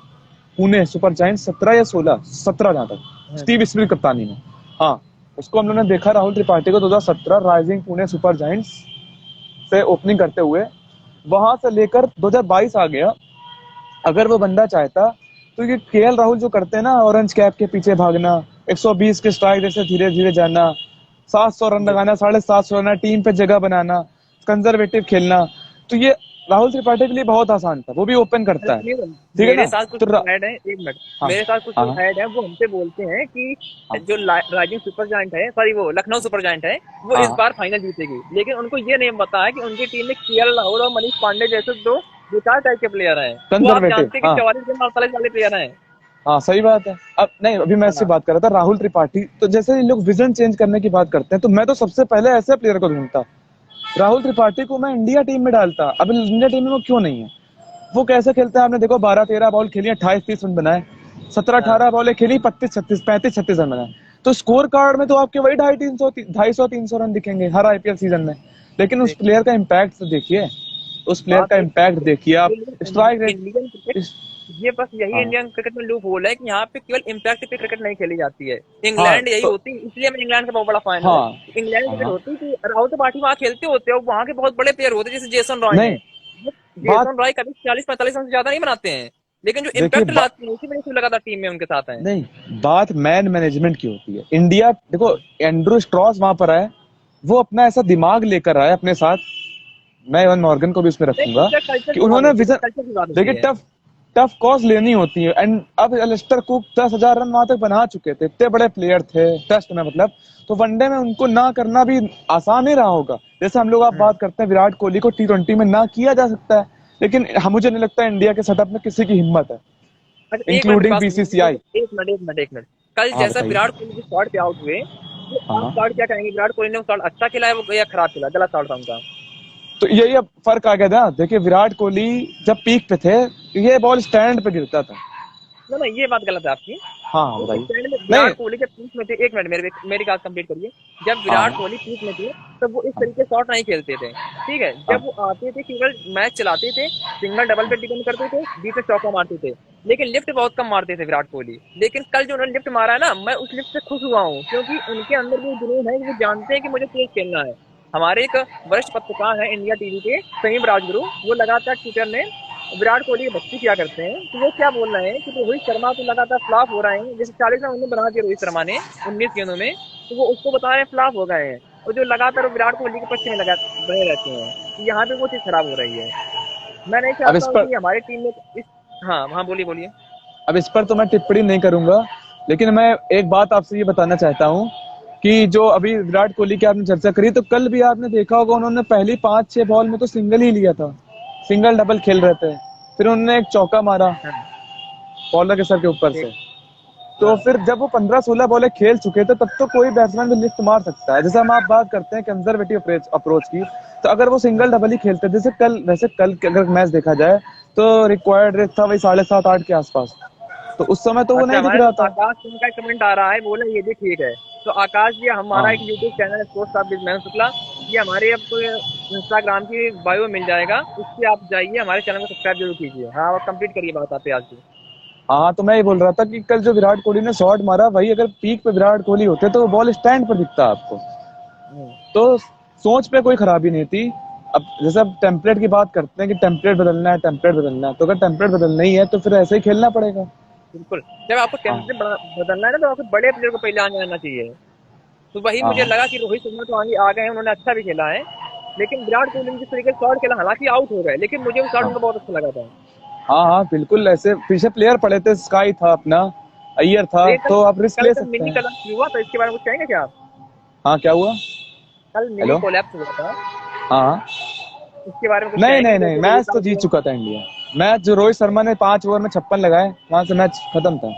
पुणे सुपर जायंट्स, 17 या 16-17 जहां तक, हाँ, स्टीव स्मिथ कप्तानी में। हाँ, उसको हम लोगों ने देखा राहुल त्रिपाठी को 2017 राइजिंग पुणे सुपर जायंट्स से ओपनिंग करते हुए, वहां से लेकर 2022 आ गया। अगर वो बंदा चाहता, तो ये केएल राहुल जो करते हैं ना, ऑरेंज कैप के पीछे भागना, 120 के स्ट्राइक जैसे धीरे धीरे जाना, 700 रन लगाना, 750 रन, टीम पे जगह बनाना, कंजर्वेटिव खेलना, तो ये राहुल त्रिपाठी के लिए बहुत आसान था, वो भी ओपन अरे करता है, सुनिए, ठीक है मेरे ना। साथ कुछ तो लोग ऐड हैं, एक मिनट, हाँ मेरे साथ कुछ हाँ लोग ऐड हैं, वो हमसे बोलते हैं कि हाँ जो राइजिंग सुपर जायंट है, सॉरी वो लखनऊ सुपर जायंट है, वो हाँ इस हाँ, बार फाइनल जीतेगी, लेकिन उनको ये नहीं पता है कि उनकी टीम में केएल राहुल और मनीष पांडे जैसे दो बेकार टाइप के प्लेयर हैं। वो आप कंजर्वेटिव, जानते हैं कि हाँ 44 गेंद 48 वाले प्लेयर हैं। हाँ, सही बात है। अब नहीं, अभी मैं इससे हाँ, बात कर रहा था राहुल त्रिपाठी, तो जैसे ये लोग विजन चेंज करने की बात करते हैं, तो मैं तो सबसे पहले ऐसे प्लेयर को ढूंढता, राहुल त्रिपाठी को मैं इंडिया टीम में डालता। अब इंडिया टीम में वो क्यों नहीं है? वो कैसे खेलता है आपने देखो, 12-13 बॉल खेली, 28-30 रन बनाए, 17-18 बॉलें खेली, 35-36 रन बनाए। तो स्कोर कार्ड में तो आपके वही 250-300 रन दिखेंगे हर आईपीएल सीजन में, लेकिन उस प्लेयर का इम्पैक्ट तो देखिए, उस प्लेयर का इम्पैक्ट देखिए आप। स्ट्राइक रेट इंडियन क्रिकेट, ये बस यही हाँ इंडियन क्रिकेट में लूप होल है कि यहाँ पे केवल इम्पैक्ट पे क्रिकेट नहीं खेली जाती है। हाँ इंग्लैंड यही तो होती, इसलिए मैं इंग्लैंड का बहुत बड़ा फैन हूँ। हाँ इंग्लैंड क्रिकेट हाँ होती कि राहुल त्रिपाठी वहाँ खेलते होते और वहाँ के बहुत बड़े प्लेयर होते, जैसे जेसन रॉय नहीं हैं। बात जेसन रॉय कभी 40-45 रन से ज्यादा नहीं बनाते हैं, लेकिन जो देखिए इम्पैक्ट लाते हैं उसी वजह से लगातार टीम में उनके साथ हैं। नहीं बात मैन मैनेजमेंट की होती है। इंडिया देखो, एंड्रू स्ट्रॉस वहां पर आए, वो अपना ऐसा दिमाग लेकर आए अपने साथ, मैं इवन मॉर्गन को भी उसमें रखूंगा नहीं, कल्चर कि की बात उन्होंने होती है, विजन, कल्चर की बात देखिए होती है। टफ टफ कॉज लेनी होती है। एंड अब एलिस्टर कुक 10,000 रन वहां तक बना चुके थे, इतने बड़े प्लेयर थे टेस्ट में, मतलब तो वनडे में उनको ना करना भी आसान ही रहा होगा। जैसे हम लोग आप बात करते हैं विराट कोहली को T20 में ना किया जा सकता है, लेकिन मुझे नहीं लगता इंडिया के सेटअप में किसी की हिम्मत है, अच्छा, एक मिनट मेरी इंक्लूडिंग बात सुनिए, बीसीसीआई। एक मिनट। कल हाँ जैसा बताइए। विराट कोहली जो शॉट पे आउट हुए, तो आप हाँ शॉट क्या कहेंगे? विराट कोहली ने वो शॉट अच्छा खेला है वो या खराब खेला, गलत शॉट था उनका? तो यही अब फर्क आ गया था। देखिए विराट कोहली जब पीक पे थे, ये बॉल स्टैंड पे गिरता था। ना ना, ये बात गलत है आपकी। हाँ हाँ वो बताइए। स्टैंड में नहीं विराट कोहली जब पीक में थे, एक मिनट मेरी बात कंप्लीट करिए। जब विराट हाँ कोहली पीक में थे तब वो इस तरीके शॉट नहीं खेलते थे, ठीक है। हाँ जब वो आते थे केवल मैच चलाते थे, सिंगल डबल पे डिपेंड करते थे, बीच में चौका मारते थे, लेकिन लिफ्ट बहुत कम मारते थे विराट कोहली। लेकिन कल जो उन्होंने लिफ्ट मारा है ना, मैं उस लिफ्ट से खुश हुआ हूँ, क्योंकि उनके अंदर वो जुनून है कि वो जानते हैं कि मुझे तेज खेलना है। हमारे एक वरिष्ठ पत्रकार है इंडिया टीवी के, फहीम राजगुरु, वो लगातार ट्विटर में विराट कोहली की भक्ति किया करते हैं। तो वो क्या बोल रहे हैं कि रोहित शर्मा तो लगातार फ्लॉप हो रहे हैं, जैसे 40 रन उन्होंने बना दिए रोहित शर्मा ने 19 गेंदों में, तो वो उसको बता रहे हैं फ्लॉप हो गए हैं। और जो लगातार विराट कोहली के पक्ष में लगा बने रहते हैं, तो यहाँ पे वो चीज खराब हो रही है। मैं नहीं अब इस चाहता हूँ पर कि हमारी टीम में इस, हाँ हाँ, बोलिए बोलिए। अब इस पर तो मैं टिप्पणी नहीं करूंगा, लेकिन मैं एक बात आपसे ये बताना चाहता हूँ कि जो अभी विराट कोहली की आपने चर्चा करी, तो कल भी आपने देखा होगा उन्होंने पहली 5-6 बॉल में तो सिंगल ही लिया था, सिंगल डबल खेल रहे थे, फिर उन्होंने एक चौका मारा हाँ, बॉलर के सर के ऊपर ठीक। से। तो हाँ, फिर जब वो 15-16 बॉलें खेल चुके थे, तब तो कोई बैट्समैन भी लिफ्ट मार सकता है। जैसे हम आप बात करते हैं कंजर्वेटिव अप्रोच की, तो अगर वो सिंगल डबल ही खेलते, जैसे कल, वैसे कल अगर मैच देखा जाए तो रिक्वायर्ड रेट था वही 7.5-8 के आसपास, तो उस समय तो वो अच्छा, नहीं दिख हमारे रहा पास था। आकाश सिंह का कमेंट आ रहा है, बोले ये भी ठीक है। तो आकाश जी, हमारा एक हाँ यूट्यूब चैनल है sports of with Mayank Shukla, ये हमारे अब इंस्टाग्राम की बायो में मिल जाएगा, उससे आप जाइए, हमारे चैनल को सब्सक्राइब जरूर कीजिए। हाँ, आप कंप्लीट करिए बात आप आज की। हाँ, तो मैं ये बोल रहा था कि कल जो विराट कोहली ने शॉट मारा, वही अगर पीक पे विराट कोहली होते तो वो बॉल स्टैंड पर दिखता आपको। हम्म, तो सोच पे कोई खराबी नहीं थी। अब जैसे अब टेम्पलेट की बात करते हैं कि टेम्पलेट बदलना है, टेम्पलेट बदलना है, तो अगर टेम्पलेट बदलना ही है तो फिर ऐसे ही खेलना पड़ेगा। बिल्कुल। जब आपको हाँ टेम्पलेट बदलना है ना, तो आपको बड़े प्लेयर को पहले आने आना चाहिए। तो वही मुझे हाँ लगा कि रोहित शर्मा तो आगे आ गए हैं, उन्होंने अच्छा भी खेला है, लेकिन विराट कोहली ने जिस तरीके से शॉट खेला, हालांकि आउट हो गए, लेकिन मुझे वो शॉट हाँ उनका बहुत अच्छा लगा था। हाँ हाँ बिल्कुल, ऐसे पीछे प्लेयर पड़े थे, स्काई था अपना, अय्यर था, ये कल तो आप रिस्क कल ले कल सकते मिनी हैं। कोलैप्स हुआ था, इसके बारे में कुछ कहेंगे क्या आप? हाँ क्या हुआ? कल मिनी हेलो। कोलैप्स हुआ था, हाँ हाँ। इसके बारे में कुछ नहीं कहेंगे? नहीं नहीं, जैसे मैच रोहित तो आउट जीत हुआ, चुका था इंडिया। मैच जो रोहित शर्मा ने 5 ओवर में 56 लगाए, वहां से मैच खत्म था।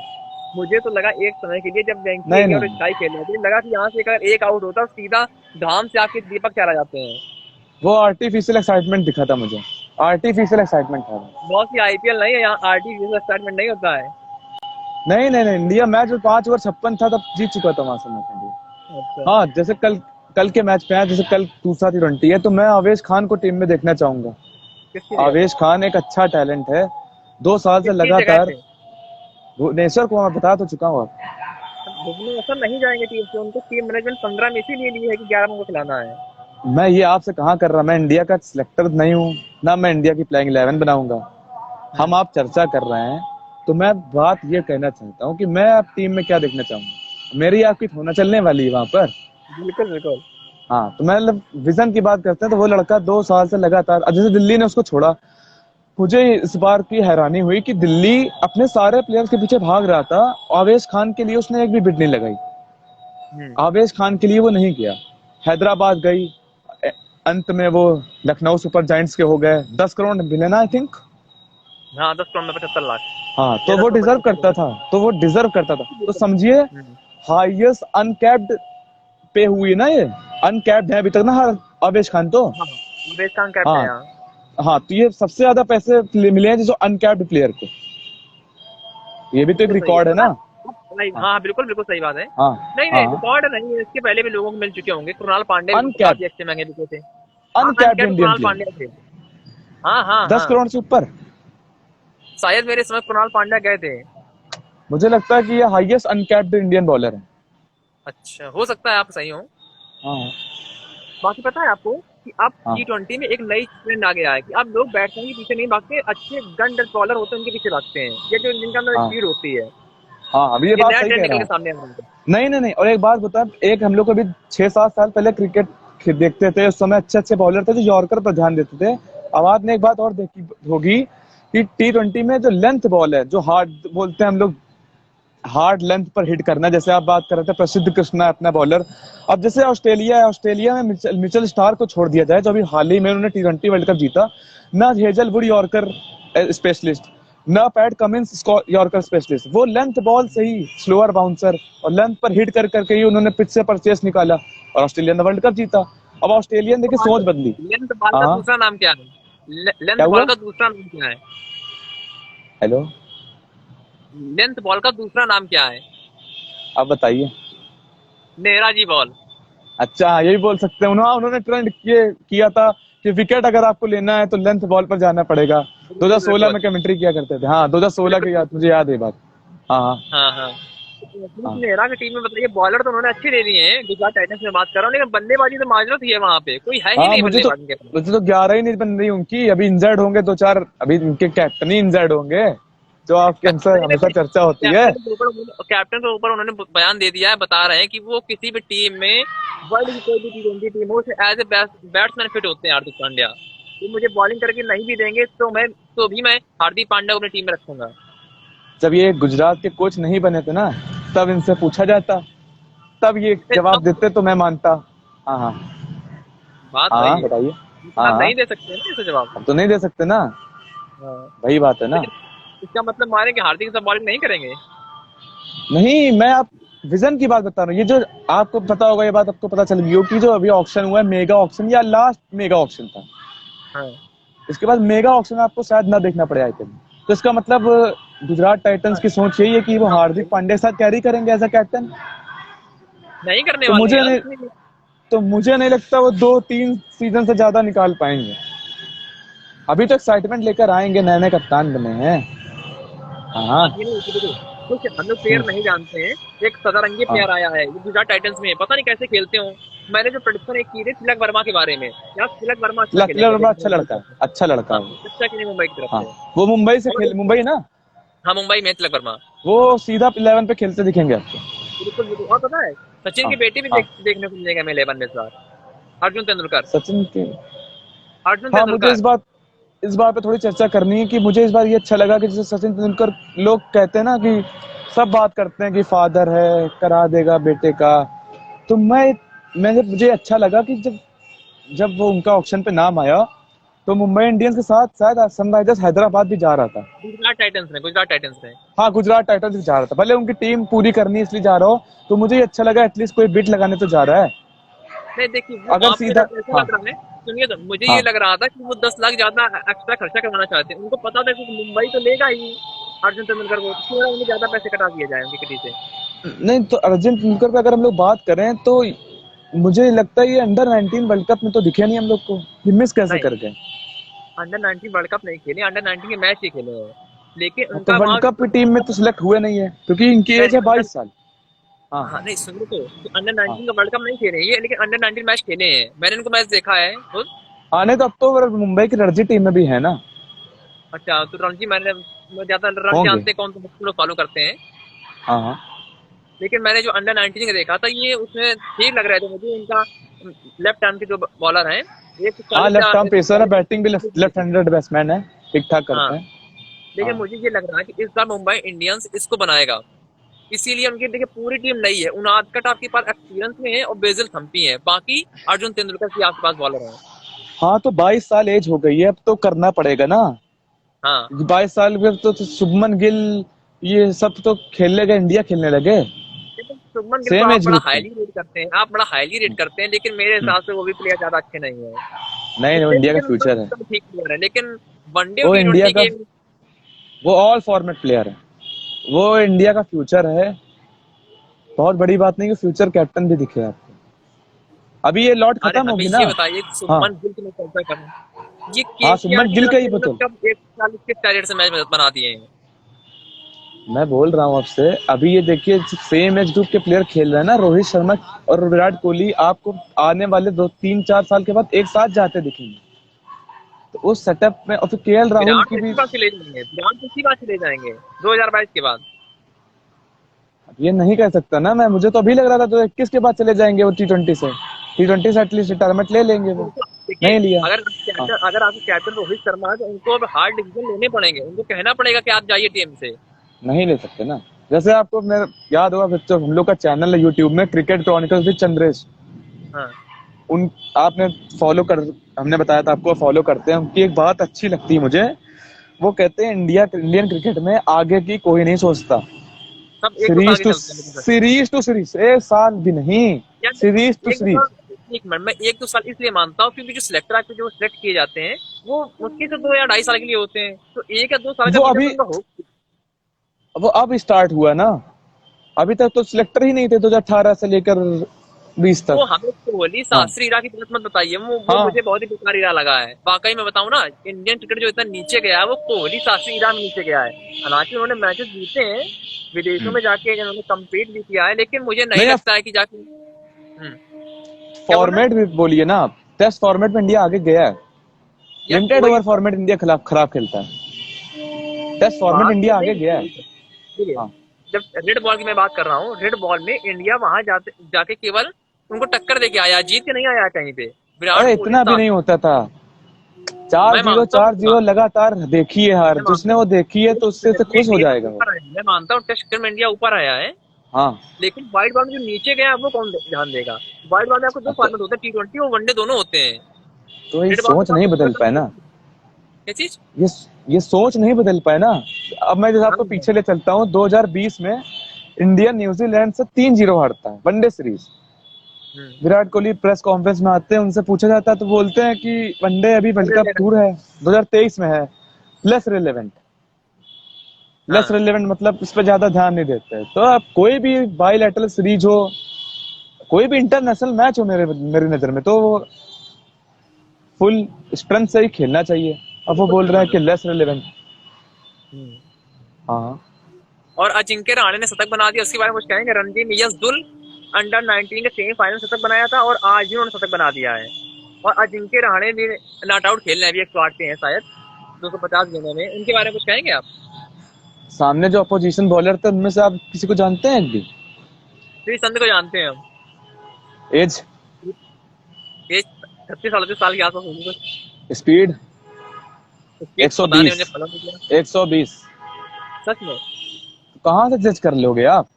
मुझे तो लगा एक समय के लिए, जब नहीं वेंकी और नहीं, स्काई खेल रहे थे, लगा कि यहाँ से अगर एक आउट होता तो सीधा धाम से आके दीपक चार आ जाते हैं। वो आर्टिफिशियल एक्साइटमेंट दिखा था मुझे, आर्टिफिशियल एक्साइटमेंट था वो। बहुत सी आईपीएल नहीं है, यहाँ आर्टिफिशियल एक्साइटमेंट नहीं होता है। नहीं नहीं नहीं, इंडिया मैच में 5 ओवर 56 था तब जीत चुका था वहां से मैच इंडिया। अच्छा, हाँ जैसे कल, कल के मैच पे है, जैसे कल दूसरा T20 है, तो मैं आवेश खान को टीम में देखना चाहूंगा। किसके लिए? आवेश खान एक अच्छा टैलेंट है, 2 साल से किसकी जगह लगातार। पे? भुवनेश्वर को मैं बता तो चुका हूँ आप। भुवनेश्वर नहीं जाएंगे टीम से, उनको टीम मैनेजमेंट 15 में इसीलिए ली है कि 11 में को खिलाना है। मैं ये आपसे कहाँ कर रहा, मैं इंडिया का सिलेक्टर नहीं हूँ, ना मैं इंडिया की प्लेइंग 11 बनाऊंगा। हम आप चर्चा कर रहे हैं, तो मैं बात ये कहना चाहता हूँ कि मैं आप टीम में क्या देखना चाहूंगा। मेरी आपकी होना चलने वाली है वहां पर। बिल्कुल बिल्कुल। हाँ तो मैं मतलब विजन की बात करते हैं, तो वो लड़का 2 साल से लगातार, अब जैसे दिल्ली ने उसको छोड़ा, मुझे इस बार की हैरानी हुई कि दिल्ली अपने सारे प्लेयर्स के पीछे भाग रहा था, आवेश खान के लिए उसने एक भी बिड नहीं लगाई। हम्म, आवेश खान के लिए वो नहीं गया। हैदराबाद गई, अंत में वो लखनऊ सुपर जायंट्स के हो गए, 10 करोड़ मिले ना आई थिंक। हाँ, 10 करोड़ में 75 लाख। हाँ तो तेरह वो सौ डिजर्व पच्चीस करता करोड़ था, तो वो डिजर्व करता था, तो बिल्कुल। समझिए हम्म, हाईएस्ट अनकैप्ड पे हुई ना ये, अनकैप्ड है अभी तक ना आवेश खान तो। हाँ, आवेश खान कैप्टन है हाँ यहाँ। हाँ, तो ये सबसे ज्यादा पैसे मिले हैं जो अनकैप्ड प्लेयर को। ये भी तो एक बिल्कुल सही रिकॉर्ड है ना। भाई। हाँ बिल्कुल बिल्कुल सही बात है। हाँ नहीं नहीं, हाँ। रिकॉर्ड नहीं है, इसके पहले भी लोगों को मिल चुके होंगे। कृणाल पांडे अनकैप्ड, काफी अच्छे महंगे बिके थे। हाँ, uncapped uncapped Indian Krunal player, Pandya थे। हाँ हाँ 10 हाँ, करोड़ से ऊपर। शायद मेरे समय कृणाल पांड्या गए थे। मुझे लगता है कि ये हाईएस्ट अनकैप्ड इंडियन बॉलर है। अच्छा, हो सकता है आप सही हो। हाँ बाकी पता है आपको कि अब हाँ T20 में एक नई ट्रेंड आ गया है कि अब लोग बैट्समैन के पीछे नहीं भागते, अच्छे गन डर बॉलर होते हैं उनके पीछे भागते हैं, ये जो जिनके अंदर हाँ स्पीड होती है। हाँ, अभी ये ये बात नया सही ट्रेंड कह निकल रहा के है। सामने आ रहा है। नहीं नहीं नहीं, और एक बात बता, एक हम लोग अभी 6-7 साल पहले क्रिकेट देखते थे, उस समय अच्छे अच्छे बॉलर थे जो यॉर्कर पर ध्यान देते थे। अब आपने एक बात और देखी होगी कि T20 में जो लेंथ बॉल है, जो हार्ड बोलते हैं हम लोग, हार्ड लेंथ पर हिट करना, जैसे आप बात कर रहे थे प्रसिद्ध कृष्णा अपना बॉलर। अब जैसे ऑस्ट्रेलिया है, ऑस्ट्रेलिया में मिचेल स्टार को छोड़ दिया जाए, जो अभी हाल ही में उन्होंने T20 वर्ल्ड कप जीता, ना हेजलवुड यॉर्कर स्पेशलिस्ट, ना पैट कमिंस यॉर्कर स्पेशलिस्ट, वो लेंथ बॉल से ही स्लोअर बाउंसर और लेंथ पर हिट कर करके ही उन्होंने पिच से परचेस निकाला और ऑस्ट्रेलिया ने वर्ल्ड कप जीता। अब ऑस्ट्रेलियन देखिए सोच बदली। लेंथ बॉल का हाँ, दूसरा नाम क्या है? क्या लेंथ बॉल हुआ? का दूसरा नाम क्या है? हेलो, लेंथ बॉल का दूसरा नाम क्या है? आप बताइए। नेहरा जी बॉल। अच्छा हाँ, यही बोल सकते हैं। उन्होंने ट्रेंड किया था कि विकेट अगर आपको लेना है तो लेंथ बॉल पर जाना पड़ेगा। बिल्कुल 2016 में बिल्कुल कमेंट्री किया करते थे। हाँ, 2016 बिल्कुल की याद, बिल्कुल। मुझे याद है ये बात। हाँ हाँ हाँ हाँ। हाँ नेहरा की टीम में बताइए, बॉलर तो उन्होंने अच्छे दे दिए हैं, गुजरात टाइटंस में बात कर रहा हूँ, लेकिन बल्लेबाजी तो माजरत ही है, वहां पे कोई है ही हाँ। नहीं बल्लेबाज के पास। मुझे तो 11 ही नहीं बन रही उनकी, अभी इंजर्ड होंगे दो चार, अभी उनके कैप्टन ही इंजर्ड होंगे, जो आपके हमेशा नहीं हमेशा नहीं, चर्चा होती है। कैप्टन के ऊपर उन्होंने बयान दे दिया है, बता रहे हैं कि वो किसी भी टीम में, वर्ल्ड की कोई भी T20 टीम हो, उसे एज ए बैट्समैन फिट होते हैं हार्दिक पांड्या। वो मुझे बॉलिंग करके नहीं भी देंगे तो भी मैं हार्दिक पांड्या को अपनी टीम में रखूंगा। जब ये गुजरात के कोच नहीं बने थे ना, तब इनसे पूछा जाता, तब ये जवाब अब देते तो मैं मानता। हाँ हाँ बात हाँ, वही है, बताइए। लेकिन हाँ आप हाँ, नहीं दे सकते ना ऐसे जवाब। अब तो नहीं दे सकते ना, हाँ। वही बात है ना। लेकिन इसका मतलब माने कि हार्दिक साहब बॉलिंग नहीं करेंगे? नहीं, मैं आप विजन की बात बता रहा हूँ। ये जो आपको पता होगा, ये बात आपको पता चल गई हो कि जो अभी ऑक्शन हुआ है, मेगा ऑक्शन या लास्ट मेगा ऑक्शन था, हाँ इसके बाद मेगा ऑक्शन आपको शायद ना देखना पड़े आईपीएल में। तो इसका मतलब गुजरात टाइटंस की सोच यही है कि वो हार्दिक पांड्या के साथ कैरी करेंगे एज अ कैप्टन। नहीं करने तो वाले मुझे यार। नहीं तो मुझे नहीं लगता वो 2-3 सीजन से ज्यादा निकाल पाएंगे। अभी तो एक्साइटमेंट लेकर आएंगे, नए नए कप्तान बने हैं। हाँ बात ये नहीं होती, देखो कुछ हम लोग प्लेयर हम्म, नहीं जानते हैं। एक सदारंगी हाँ। प्लेयर आया है, ये गुजरात टाइटंस में है, पता नहीं कैसे खेलते हो। मैंने जो प्रेडिक्शन एक की थी तिलक वर्मा के बारे में, यार तिलक वर्मा अच्छा तिलक खेलेंगे वर्मा देखो अच्छा मुंबई लड़का की है, तरफ से। अच्छा लड़का हाँ, है वो। अच्छा खेलेंगे मुंबई की तरफ हाँ, से। वो मुंबई से और खेल, मुंबई ना, हाँ, मुंबई में तिलक वर्मा। वो सीधा 11 पे खेलते दिखेंगे आपको। बिल्कुल बिल्कुल। और पता है, सचिन हाँ की बेटी भी हाँ, देखने को मिलेगा मेले 11 में इस बार। अर्जुन तेंदुलकर। सचिन के। अर्जुन हाँ, मुझे तेंदुलकर। इस बात पे थोड़ी चर्चा करनी है कि मुझे इस बार ये अच्छा लगा कि जैसे सचिन तेंदुलकर, लोग कहते हैं ना कि सब बात करते हैं कि फादर है, करा देगा बेटे का। तो मुझे अच्छा लगा कि जब जब वो उनका ऑक्शन पे नाम आया, तो मुंबई इंडियंस के साथ शायद सनराइजर्स हैदराबाद भी जा रहा था। गुजरात टाइटंस में। हाँ, गुजरात टाइटंस भी जा रहा था, भले उनकी टीम पूरी करनी है इसलिए जा रहा हो। तो मुझे ये अच्छा लगा, एटलीस्ट कोई बिट लगाने तो जा रहा है। नहीं देखिए, वो अगर आपको सीधा, ऐसा हाँ लग रहा है, सुनिए तो, मुझे ये हाँ, लग रहा था कि वो 10 लाख ज्यादा एक्स्ट्रा खर्चा करवाना चाहते हैं। उनको पता था कि मुंबई तो लेगा ही अर्जुन तेंदुलकर को, तो क्यों ना उन्हें ज्यादा पैसे कटा दिए जाए उनकी किटी से। नहीं तो अर्जुन तेंदुलकर पे अगर हम लोग बात करें तो मुझे लगता है ये अंडर 19 वर्ल्ड कप में तो दिखे नहीं हम लोग को, ये मिस कैसे नहीं, कर गए। अंडर 19 वर्ल्ड कप नहीं खेले, अंडर 19 के मैच ही खेले हैं, लेकिन तो उनका वर्ल्ड वहाँ कप की टीम में तो सिलेक्ट हुए नहीं है क्योंकि इनकी नहीं एज है नहीं, अंडर 22 साल। हाँ हाँ नहीं सुनिए तो, अंडर हाँ 19 का वर्ल्ड कप नहीं खेले हैं ये, लेकिन अंडर 19 मैच खेले हैं, मैंने उनको मैच देखा है खुद। हाँ, नहीं तो अब तो मुंबई की रणजी टीम में भी है ना, अच्छा, तो रणजी ज्यादा रन होंगे। जानते हैं कौन तो लोग फॉलो करते हैं। हाँ हाँ लेकिन मैंने जो अंडर 19 का देखा था, ये उसमें ठीक लग रहे थे मुझे। इनका लेफ्ट आर्म के जो बॉलर हैं, एक सौ हाँ, चालीस लेफ्ट आर्म पेसर है, बैटिंग भी लेफ्ट चालीस हैंडेड बैट्समैन है, ठीक ठाक हाँ, करते हैं। लेकिन हाँ मुझे ये लग रहा है कि इस बार मुंबई इंडियंस इसको बनाएगा। इसीलिए उनकी देखिए पूरी टीम नई है, उनादकट आपके पास एक्सपीरियंस में है और बेजिल थम्पी है, बाकी अर्जुन तेंदुलकर के आसपास बॉलर हैं। हाँ, तो 22 साल एज हो गई है, अब तो करना पड़ेगा ना। हाँ, 22 साल में तो शुभमन गिल, ये सब तो खेलने गए, इंडिया खेलने लगे, लेकिन शुभमन गिल को सेम आप एज बड़ा ग्रुप थे। हाईली रेट करते हैं, आप बड़ा हाईली रेट करते हैं, लेकिन मेरे हम्म, हिसाब से वो भी प्लेयर ज्यादा अच्छे नहीं है। नहीं, वो इंडिया का लेकिन उनका फ्यूचर है। ठीक प्लेयर है, लेकिन वनडे और वो इंडिया T20 का, के। वो ऑल फॉर्मेट प्लेयर है। वो इंडिया का फ्यूचर है। बहुत बड़ी बात नहीं कि फ्यूचर कैप्टन भी दिखे आपको। अभी ये लॉट अरे खत्म हमें होगी ना। ये बताइए कि हाँ शुभमन गिल की मैं चर्चा करूं, ये हाँ, केकेआर शुभमन की गिल तरफ का ही से बताओ। मतलब कब 140 के कैरियर से मैच बना दिए हैं। मैं बोल रहा हूँ आपसे, अभी ये देखिए सेम एज ग्रुप के प्लेयर खेल रहे हैं ना, रोहित शर्मा और विराट कोहली आपको आने वाले 2 3 4 साल के बाद एक साथ जाते दिखेंगे। तो उस सेटअप में और फिर केएल राहुल विराट की को भी। इसी बात से ले जाएंगे, विराट को इसी बात से ले जाएंगे 2022 के बाद। ये नहीं कह सकता ना मैं, मुझे तो अभी लग रहा था 2021 के बाद चले जाएंगे वो T20 से। T20 से एटलीस्ट रिटायरमेंट ले लेंगे वो। उनको देखिए, नहीं लिया। हाँ, अगर आपके कैप्टन रोहित शर्मा है तो उनको अब हार्ड डिसीजन लेने पड़ेंगे, उनको कहना पड़ेगा कि आप जाइए टीम से। नहीं ले सकते ना। जैसे आपको मेरे याद होगा बच्चों, हम लोग का चैनल है यूट्यूब में, क्रिकेट क्रॉनिकल्स विद चंद्रेश। हाँ उन आपने फॉलो कर, हमने बताया था आपको, फॉलो करते हैं। उनकी एक बात अच्छी लगती है मुझे। वो कहते हैं इंडियन क्रिकेट में आगे की कोई नहीं सोचता। सब 1 2 साल के चलते हैं लेकिन बस। सीरीज टू सीरीज, एक साल भी नहीं, यार सीरीज टू एक दो सीरीज। साल, एक मिनट, मैं 1 2 साल इसलिए मानता हूँ क्योंकि जो सिलेक्टर आपके जो सिलेक्ट किए जाते हैं वो मुश्किल से 2 या 2.5 साल के लिए होते हैं, तो 1 या 2 साल का वो विजन अभी, उनका हो। वो अब स्टार्ट हुआ ना। अभी तक तो सिलेक्टर ही नहीं थे 2018 से लेकर 20 वो तक। हमें कोहली हाँ शास्त्री इरा की बात मत बताइए, वो हाँ, मुझे बहुत ही बेकार इरा लगा है वाकई में बताऊं ना। इंडियन क्रिकेट जो इतना नीचे गया है वो कोहली शास्त्री इरा में नीचे गया है। हालांकि उन्होंने मैचेस जीते हैं विदेशों में जाके, उन्होंने कम्पीट भी किया है, लेकिन मुझे नहीं नहीं आप लगता है कि जाके क्या बोल रहे हैं। फॉर्मेट भी बोलिए ना आप। टेस्ट फॉर्मेट में इंडिया आगे गया है। यार लिमिटेड कोई ओवर फॉर्मेट इंडिया खिलाफ खराब खेलता है। टेस्ट फॉर्मेट बात इंडिया तो आगे नहीं गया है। देखिए, हाँ, जब रेड बॉल की मैं बात कर रहा हूँ, रेड बॉल में इंडिया वहां जाके केवल उनको टक्कर दे के आया, जीत के नहीं आया कहीं पे। विराट अरे कोहली इतना भी साथ, नहीं होता था। चार मैं जीरो मानता हूँ चार इस जीरो बात, लगातार देखी है हार, मैं जिसने मानता वो हूँ देखी है तो टेस्ट उससे क्रिकेट से में खुश हो इंडिया जाएगा वो। ऊपर आया है, मैं मानता हूँ टेस्ट क्रिकेट में इंडिया ऊपर आया है, हाँ, लेकिन वाइट बॉल में जो नीचे गया वो कौन ध्यान देगा। वाइट बॉल में आपको दो तो, फॉर्मेट होते हैं, T20 और वनडे दोनों होते हैं। तो ये रेड बॉल में सोच तो नहीं आपको बदल पाए ना। क्या चीज। ये ये सोच नहीं बदल पाए ना। अब मैं जैसे हाँ आपको पीछे ले चलता हूँ, 2020 में इंडिया न्यूजीलैंड से 3-0 हारता है वनडे सीरीज। हम्म, विराट कोहली प्रेस कॉन्फ्रेंस में आते हैं, उनसे पूछा जाता है तो बोलते हैं कि वनडे अभी वर्ल्ड कप दूर है, 2023 में है, लेस रिलेवेंट। लेस हाँ रिलेवेंट मतलब इस पर ज्यादा ध्यान नहीं देते। तो अब कोई भी बाईलैटरल सीरीज हो, कोई भी इंटरनेशनल मैच हो, मेरी नजर में तो फुल स्ट्रेंथ से ही खेलना चाहिए। अब वो बिल्कुल बोल रहे बिल्कुल हैं कि बिल्कुल। Less relevant. हम्म। हाँ, और अजिंक्य रहाणे ने शतक बना दिया, उसके बारे में कुछ कहेंगे। रणजी यशदुल अंडर 19 के सेमीफाइनल शतक बनाया था और आज भी उन्होंने शतक बना दिया है। और अजिंक्य रहाणे भी नॉट आउट खेल रहे हैं, अभी 108 पे हैं शायद 250 गेंदों में, उनके बारे में कुछ कहेंगे आप। सामने जो अपोजिशन बॉलर थे उनमें से आप किसी को जानते हैं एक भी? श्री संत को जानते हैं हम। एज, ये 36 38 साल के आसपास होगी कुछ, स्पीड? उसके पता नहीं, 120, उन्हें फॉलो नहीं किया 120। सच में। कहाँ से जज कर लोगे आप?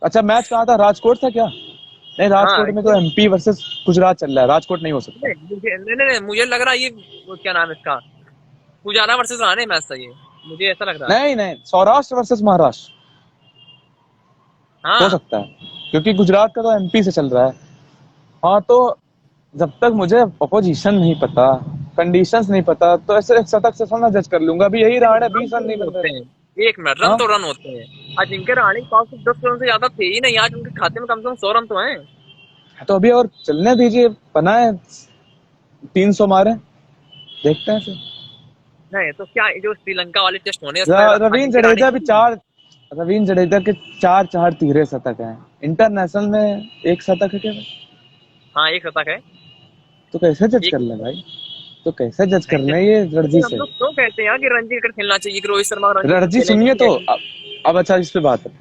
अच्छा, मैच कहाँ था, राजकोट था क्या? नहीं, हाँ राजकोट में तो एमपी वर्सेस गुजरात चल रहा है, राजकोट नहीं हो सकता। नहीं, मुझे लग रहा है ये वो क्या नाम है इसका, पुजारा वर्सेस रहाणे मैच था ये, मुझे ऐसा लग रहा है। नहीं नहीं, सौराष्ट्र वर्सेस महाराष्ट्र हो हाँ सकता है, क्योंकि गुजरात का तो एमपी से चल रहा है। हाँ, तो जब तक मुझे अपोजिशन नहीं पता, कंडीशंस नहीं पता, तो ऐसे एक शतक से थोड़ा जज कर लूंगा। अभी यही रहा है, रन 20 तो रन नहीं रन बन रहे। होते हैं, एक मिनट, रन हाँ, तो रन होते हैं। अजिंक्य रहाणे के पास तो 10 रन से ज्यादा थे ही नहीं, आज उनके खाते में कम से कम 100 रन तो हैं। तो अभी और चलने दीजिए, बनाए 300 मारे, देखते हैं फिर। नहीं तो क्या जो श्रीलंका वाले टेस्ट होने उसमें रवींद्र अजिंक्य रहाणे जडेजा भी की, चार, रवींद्र जडेजा के चार चार तीरे शतक हैं। इंटरनेशनल में एक शतक है क्या? हाँ एक शतक है। तो कैसे जज एक कर ले भाई? तो कैसे जज कर नहीं ले ये रणजी लेकिन हम से? लोग क्यों कहते हैं यार कि रणजी क्रिकेट खेलना चाहिए, कि रोहित शर्मा रणजी क्रिकेट रणजी खेलेंगे सुनिए कि तो नहीं। अब अच्छा इस पे बात है।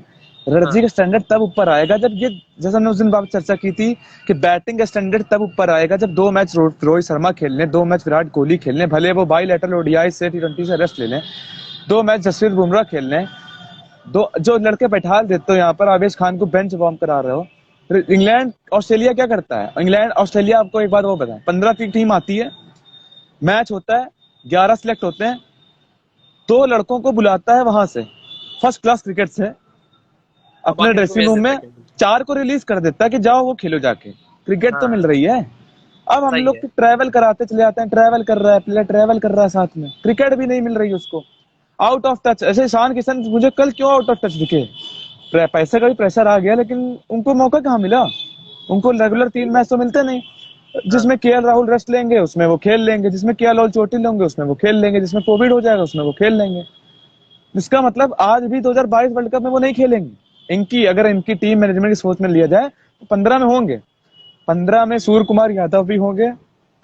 रणजी हाँ का स्टैंडर्ड तब ऊपर आएगा जब ये, जैसे हमने उस दिन बात चर्चा की थी, कि बैटिंग का स्टैंडर्ड तब ऊपर आएगा जब 2 मैच रोहित शर्मा खेलने, 2 मैच विराट कोहली खेलने, भले वो बाईलैटरल ओडीआई से T20 से रेस्ट ले लें, 2 मैच जसप्रीत बुमराह खेलने, दो जो लड़के बैठा देते हो यहाँ पर, आवेश खान को बेंच वार्म करा रहे हो। फिर इंग्लैंड ऑस्ट्रेलिया क्या करता है? इंग्लैंड ऑस्ट्रेलिया, आपको एक बात वो बताएं, 15 की टीम आती है, मैच होता है, 11 सिलेक्ट होते हैं, 2 लड़कों को बुलाता है वहां से, फर्स्ट क्लास क्रिकेट से, और अपने बाकी सबको ड्रेसिंग भेज रूम देते में, हैं। 4 को रिलीज कर देता है कि जाओ वो खेलो जाके, क्रिकेट तो हाँ मिल रही है। अब हम सही लोग है। ट्रैवल कराते चले जाते हैं, ट्रैवल कर रहा है प्लेयर, ट्रैवल कर रहा है साथ में, क्रिकेट भी नहीं मिल रही उसको। Out of touch. ऐसे ईशान किशन मुझे कल क्यों आउट ऑफ टच दिखे? पैसे का भी प्रेशर आ गया, लेकिन उनको मौका कहाँ मिला? उनको रेगुलर 3 मैच तो मिलते नहीं। हाँ जिसमें केएल राहुल रेस्ट लेंगे उसमें वो खेल लेंगे, जिसमें केएल राहुल चोटिल होंगे उसमें वो खेल लेंगे, जिसमें कोविड हो जाएगा उसमें वो खेल लेंगे। इसका मतलब आज भी 2022 वर्ल्ड कप में वो नहीं खेलेंगे। इनकी अगर इनकी टीम मैनेजमेंट की सोच में लिया जाए तो 15 में होंगे। 15 में सूर्य कुमार यादव भी होंगे,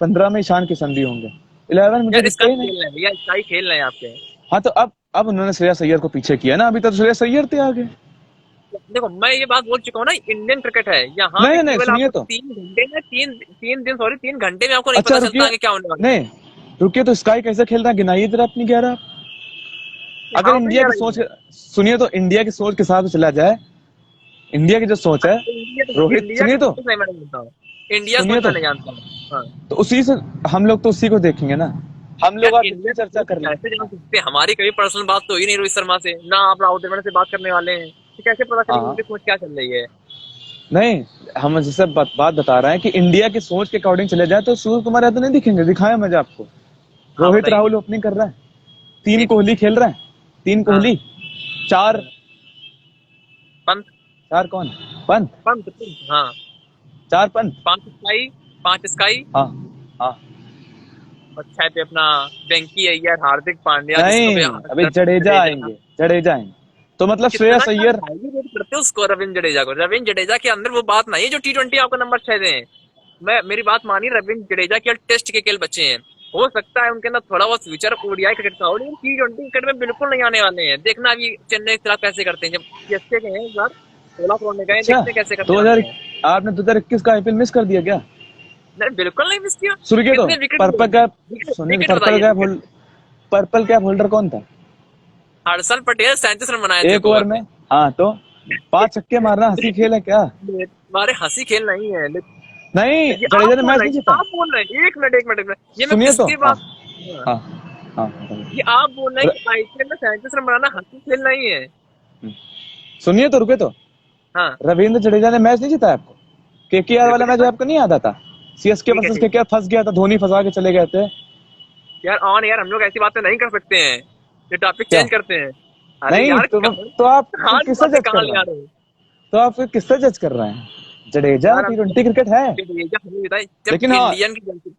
15 में ईशान किशन भी होंगे। 11 मुझे यार, दिखता इसका ही नहीं। खेल रहे हैं भैया, इसका ही खेल रहे हैं आपके। हाँ तो अब उन्होंने श्रेयस अय्यर को पीछे किया ना, अभी तक श्रेयस अय्यर थे आगे। देखो, मैं ये बात बोल चुका हूँ ना, इंडियन क्रिकेट है यहाँ पे, नहीं नहीं केवल सुनिए आपको तो, 3 घंटे में 3 दिन में आपको नहीं अच्छा पता चलता रुकिए, है कि क्या होने वाला है। नहीं रुकिए, तो स्काई कैसे खेल रहा है गिनाइए जरा अपनी 11। अगर यहाँ पे इंडिया यार, की सोच, सुनिए तो इंडिया की सोच के साथ चला जाए, इंडिया की जो सोच है, रोहित इंडिया सुनिए का तो, सोच नहीं मैं जानता हूँ, इंडिया सुनिए सोच मैं तो, नहीं जानता हूँ। हाँ। तो उसी से हम लोग तो उसी को देखेंगे ना। हम यार, लोग आज इंडिया इतनी की चर्चा सोच कर रहे हैं। कैसे जान सकते हैं? हमारी कभी पर्सनल बात तो ही नहीं रोहित शर्मा से, ना आप राहुल द्रविड़ से बात करने वाले हैं, तो कैसे पता चलेगा हाँ उनकी सोच क्या चल रही है? नहीं, हम जैसे बात बता रहे हैं कि इंडिया की सोच के अकॉर्डिंग चले जाए तो सूर्य कुमार यादव नहीं दिखेंगे। दिखाया मुझे आपको, हाँ, रोहित बताइए। राहुल ओपनिंग कर रहा है, 3 ठीक। कोहली खेल रहे हैं, 3 हाँ। कोहली, 4, हाँ। पंत। 4 कौन? पंत, पंत। हाँ। 4 पंत। 5 sky, 5 sky. हाँ हाँ। और 6 पे अपना वेंकी अय्यर, हार्दिक पांड्या, जिसको भी नहीं अभी जडेजा जडेजा। आएंगे, जडेजा आएंगे तो मतलब कितना श्रेयस अय्यर। हाईली रेट करते हो उसको, रविंद्र जडेजा को। रविंद्र जडेजा के अंदर वो बात नहीं है जो T20 आपको नंबर 6 दें। मैं मेरी बात मानिए, रविंद्र जडेजा केवल टेस्ट के केवल बच्चे हैं। हो सकता है उनके अंदर थोड़ा बहुत फ्यूचर ओडीआई क्रिकेट का हो, लेकिन T20 क्रिकेट में बिल्कुल नहीं आने वाले हैं। देखना अभी चेन्नई के खिलाफ कैसे करते हैं, जब सीएसके के हैं इस बार 16 करोड़ में गए, अच्छा, देखते हैं कैसे करने वाले 2000, हैं। आपने 2021 का आईपीएल मिस कर दिया क्या? नहीं, बिल्कुल नहीं मिस किया। सुनिए तो, कितने विकेट लिए? पर्पल कैप, विकेट सुनिए तो, विकेट पर्पल बताइए, cap wicket. Purple cap holder कौन था हर्षल पटेल 37 रन बनाए थे एक एक ओवर ओवर में? में। हाँ तो 5 छक्के मारना हंसी खेल है क्या? हमारे हंसी खेल नहीं है, नहीं, ये आप जडेजा ने बोल मैच रहे नहीं हैं, जीता। आप बोल रहे हैं, 1 मिनट 1 मिनट 1 मिनट, ये मैं सुनिए तो, किसकी हाँ बात। हाँ। हाँ हाँ बताइए। ये आप बोल रहे हैं कि आईपीएल में 37 रन बनाना हंसी खेल नहीं है। हम्म, सुनिए तो, रुके तो, हाँ। रविंद्र जडेजा ने मैच नहीं जीता आपको? केकेआर मेरे को वाला नहीं मैच पता। आपको नहीं याद आता? सीएसके ठीक है, वर्सेस ठीक केकेआर फंस गया था, धोनी फंसा के चले गए थे। है। यार ऑन यार, हम लोग ऐसी बातें नहीं कर सकते हैं, ये टॉपिक क्या? चेंज करते हैं। अरे नहीं यार, तो आप कहाँ की किससे बातें जज कहाँ कर ले रहे आ हैं? रहे हो? तो आप फिर किससे जज कर रहे हैं? जडेजा यार T20 क्रिकेट है, जडेजा हमें बताइए, जब लेकिन हाँ। इंडियन की जर्सी,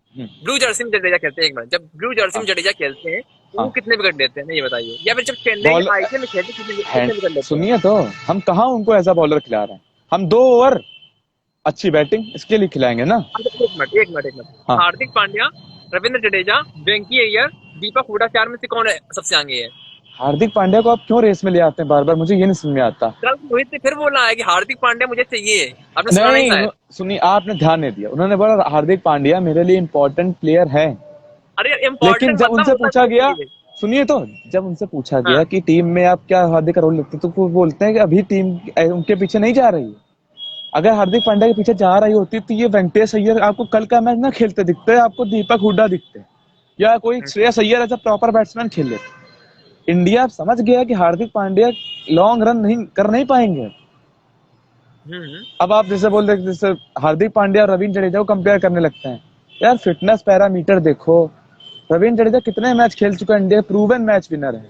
ब्लू जर्सी में जडेजा खेलते हैं, एक मिनट, जब ब्लू जर्सी में हाँ जडेजा खेलते हैं तो वो हाँ कितने विकेट लेते हैं, नहीं ये बताइए? या फिर जब चेन्नई बॉल आईपीएल में खेलते हैं, कितने हैंड, कितने विकेट लेते हैं? सुनिए तो, हम कहाँ उनको ऐसा बॉलर खिला रहे हैं? हम 2 ओवर अच्छी बैटिंग इसके लिए खिलाएंगे ना। अच्छा, एक मिनट 1 मिनट 1 मिनट। हाँ, हार्दिक पांड्या, रविंद्र जडेजा, वेंकी अय्यर, दीपक हुडा, 4 में से कौन है सबसे आगे है? हार्दिक पांड्या को आप क्यों रेस में ले आते हैं बार बार? मुझे ये नहीं समझ में आता। कल रोहित ने फिर बोला है कि हार्दिक पांड्या मुझे चाहिए, आपने सुना नहीं नहीं शायद? सुनिए, आपने ध्यान नहीं दिया, उन्होंने बोला हार्दिक पांड्या मेरे लिए इंपॉर्टेंट प्लेयर है। अरे लेकिन इम्पोर्टेंट जब बंदा उनसे होता है पूछा मेरे गया, लिए। सुनिए तो, जब उनसे पूछा गया हाँ। कि टीम में आप क्या हार्दिक का रोल लगते, तो वो बोलते हैं कि अभी टीम उनके पीछे नहीं जा रही है। अगर हार्दिक पांड्या के पीछे जा रही होती तो ये वेंकटेश अय्यर आपको कल का मैच ना खेलते दिखते, आपको दीपक हुड्डा दिखते, या कोई श्रेयस अय्यर ऐसा प्रॉपर बैट्समैन खेल लेते। इंडिया अब समझ गया कि हार्दिक पांड्या लॉन्ग रन नहीं कर नहीं पाएंगे। हम्म। अब आप जैसे बोल रहे, जैसे हार्दिक पांड्या और रविंद्र जडेजा को कंपेयर करने लगते हैं। यार फिटनेस पैरामीटर देखो, रविंद्र जडेजा कितने मैच खेल चुका है, इंडिया प्रूवन मैच विनर है।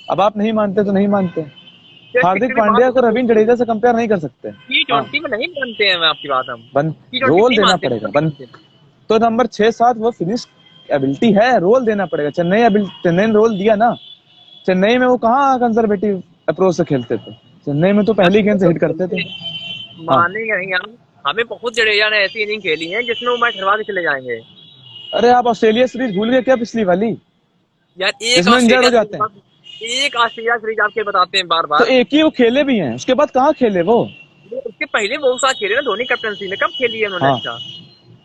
अब आप नहीं मानते तो नहीं मानते, टेस्ट हार्दिक की भी बात पांड्या को होती रविंद्र है, जडेजा से कंपेयर नहीं कर सकते। हाँ, T20 में नहीं मानते हैं, मैं आपकी बात, हम बन T20 रोल नहीं देना मानते, पड़ेगा, T20 बन मानते हैं। तो नंबर 6-7 वो फिनिश एबिलिटी है, रोल देना पड़ेगा। चेन्नई ने रोल दिया ना। चेन्नई में वो कहाँ कंजर्वेटिव अप्रोच से खेलते थे, चेन्नई में तो यार पहली वो गेंद से तो हिट करते खेलते थे। हैं, हाँ, मानेंगे नहीं आप। हमें बहुत जडेजा ने ऐसी इनिंग खेली है जिसमें वो मैच हरवा के चले जाएंगे। अरे आप ऑस्ट्रेलिया सीरीज भूल गए क्या, पिछली वाली, यार जिसमें इंजर्ड हो जाते हैं? एक ऑस्ट्रेलिया सीरीज आपके बताते हैं बार तो बार। एक ही वो खेले भी हैं, उसके बाद कहाँ खेले वो? उसके पहले बहुत साथ खेले ना धोनी कैप्टनसी में, कब खेली है उन्होंने? हाँ, अच्छा,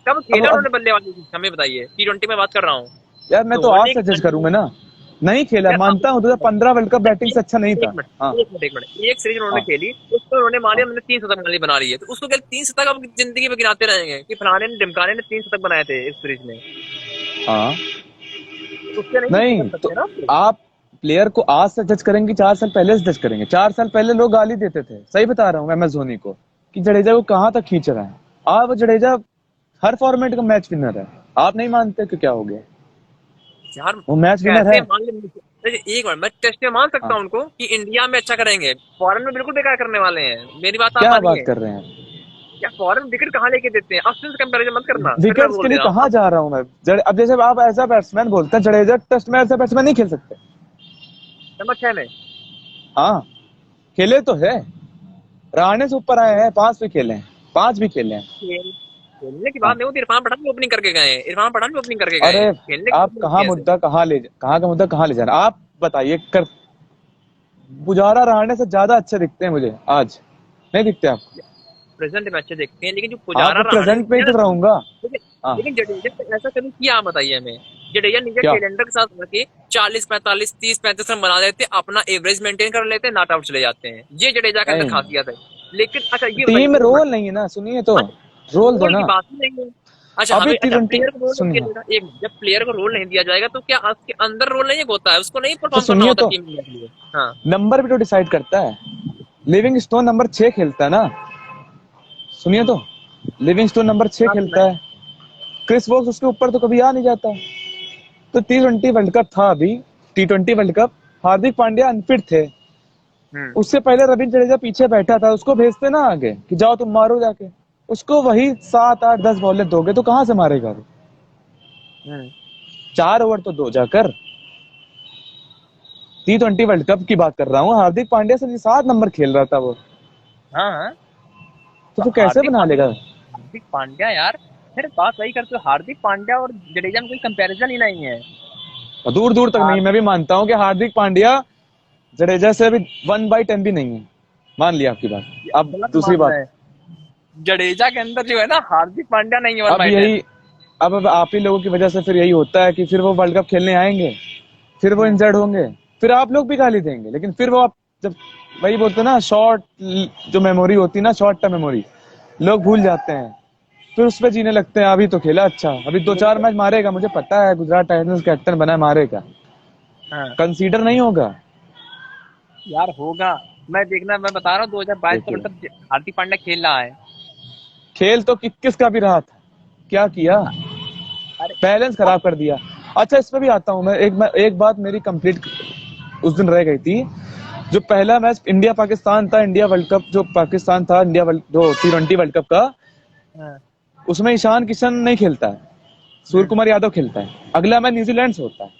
कब अब खेला उन्होंने बल्लेबाजी की, हमें बताइए। T20 में बात कर रहा हूँ। यार मैं तो आज धोनी से जज करूंगा कंटिन्यू। ना। नहीं खेला, यार अब मानता हूँ 2015 वर्ल्ड कप बैटिंग से एक अच्छा नहीं एक था। मिनट हाँ एक मिनट एक मिनट एक सीरीज उन्होंने हाँ खेली, उसको उन्होंने मान हाँ लिया, मैंने 3 शतक माली बना ली है, तो उसको क्या 3 शतक अब जिंदगी में गिनाते रहेंगे कि फलाने ने ढिमकाने ने 3 शतक बनाए थे इस सीरीज में? हाँ। तो उससे नहीं नहीं कर तो सकते ना आप। आप प्लेयर को आज से जज करेंगे, 4 साल पहले से जज करेंगे? 4 साल पहले लोग गाली देते थे, सही बता रहा हूँ, MS धोनी को, कि जडेजा को कहाँ तक खींच रहा है। अब जडेजा हर फॉर्मेट का मैच विनर है। आप नहीं मानते कि क्या हो गया? यार वो मैच विनर कैसे है। मान ली, देखिए एक मिनट, मैं टेस्ट में मान सकता हाँ, हूँ उनको कि इंडिया में अच्छा करेंगे, फॉरेन में बिल्कुल बेकार करने वाले हैं, मेरी बात आप क्या बात मानिए। कर रहे हैं? या फॉरेन विकेट कहाँ लेके देते हैं, ऑस्ट्रेलिया से कंपैरिजन मत करना, फिर मैं विकेट्स के बोल दे लिए रहा हूँ कहाँ जा रहा हूँ मैं? अब जैसे आप ऐसा बैट्समैन बोलते हैं, जडेजा टेस्ट में ऐसा बैट्समैन नहीं खेल सकते। नंबर 6 में हाँ, खेले तो है, रहाणे से ऊपर आए हैं, 5 भी खेले हैं, 5 भी खेले हैं। खेलने की हाँ, बात नहीं होती, इरफान पठान भी ओपनिंग करके गए हैं, इरफान पठान भी ओपनिंग करके गए अरे हैं, खेलने की आप बात नहीं कहाँ होती ऐसे। मुद्दा कहाँ का मुद्दा कहाँ ले जाना आप बताइए कर। पुजारा रहाणे से ज्यादा अच्छे दिखते हैं मुझे आज, नहीं दिखते आप? प्रेजेंट में अच्छे देखते हैं, लेकिन जो हाँ, पुजारा तो रहाणे ने प्रेजेंट पे ही किया ना, तो रहूंगा। लेकिन हाँ, लेकिन जडेजा ने ऐसा कभी किया, आप बताइए हमें। जडेजा नीचे क्या? कैलेंडर के साथ रखे 40 45 30 35 रन बना देते, अपना एवरेज मेंटेन कर लेते, नॉट आउट चले जाते हैं, ये जडेजा के अंदर नहीं, खासियत है। लेकिन अच्छा ये टीम में बताइए एक मिनट, रोल नहीं है ना, सुनिए तो, अच्छा रोल दो रोल की ना। बात ही नहीं है। अच्छा अभी हमें, टी अच्छा ट्वेंटी प्लेयर को रोल नहीं दिया सुनिए, जाएगा, एक जब प्लेयर को रोल नहीं दिया जाएगा तो क्या उसके अंदर रोल नहीं होता है, उसको नहीं तो परफॉर्म करना सुनिए होता तो, टीम इंडिया के लिए। हाँ नंबर भी तो डिसाइड करता है। लिविंग स्टोन नंबर 6 खेलता है ना, सुनिए तो, लिविंग स्टोन नंबर 6 बात सुना खेलता है। है। क्रिस वोक्स उसके ऊपर तो कभी आ नहीं जाता। तो T20 वर्ल्ड कप था अभी, T20 world cup, Hardik Pandya unfit थे। हम्म उससे पहले रविंद्र जडेजा पीछे बैठा था, उसको भेजते ना आगे कि जाओ तुम मारो जाके। उसको वही 7 8 10 बॉलें दोगे तो कहां से मारेगा वो? हम्म 4 ओवर तो दो जाकर। T20 वर्ल्ड कप की बात कर रहा हूँ, हार्दिक पांड्या से 7 नंबर खेल रहा था वो। हाँ हाँ। तो तो फिर कैसे हार्दिक बना पांड्या, लेगा? हार्दिक पांड्या यार, फिर बात वही करते हो, हार्दिक पांड्या और जडेजा में कोई कंपैरिजन ही नहीं है। दूर दूर तक नहीं, हार मैं भी मानता हूँ कि हार्दिक पांड्या जडेजा से भी 1/10 भी नहीं है। मान लिया आपकी बात। अब गलत दूसरी मान बात, रहे हैं, जडेजा के अंदर जो है ना, हार्दिक पांड्या नहीं है वन अब बाई टेन यही, अब आप ही लोगों की वजह से फिर यही होता है कि फिर वो वर्ल्ड कप खेलने आएंगे, फिर वो हम्म इंजर्ड होंगे, फिर आप लोग भी गाली देंगे, लेकिन फिर वो आप जब, वही बोलते हैं ना, शॉर्ट जो मेमोरी होती है ना, शॉर्ट टर्म मेमोरी, लोग भूल जाते हैं, फिर उस पर जीने लगते हैं। अभी तो खेला अच्छा, अभी 2 4 बिल्कुल। मैच मारेगा, मुझे पता है गुजरात टाइटंस कैप्टन बना है, मारेगा, हाँ कंसीडर नहीं होगा। यार होगा, मैं देखना, मैं बता रहा हूँ 2022 का देखिए, वर्ल्ड कप हार्दिक पांड्या खेल रहा है। खेल तो 21 का भी रहा था, क्या किया, अरे बैलेंस अब खराब कर दिया। अच्छा, इस पे भी आता हूँ मैं एक बात मेरी कंप्लीट उस दिन रह गई थी। जो पहला मैच इंडिया पाकिस्तान था, इंडिया वर्ल्ड कप जो पाकिस्तान था, इंडिया वर्ल्ड जो T20 वर्ल्ड कप का, हाँ, उसमें ईशान किशन नहीं खेलता है, सूर्य हम्म कुमार यादव खेलता है। अगला मैच न्यूजीलैंड से होता है,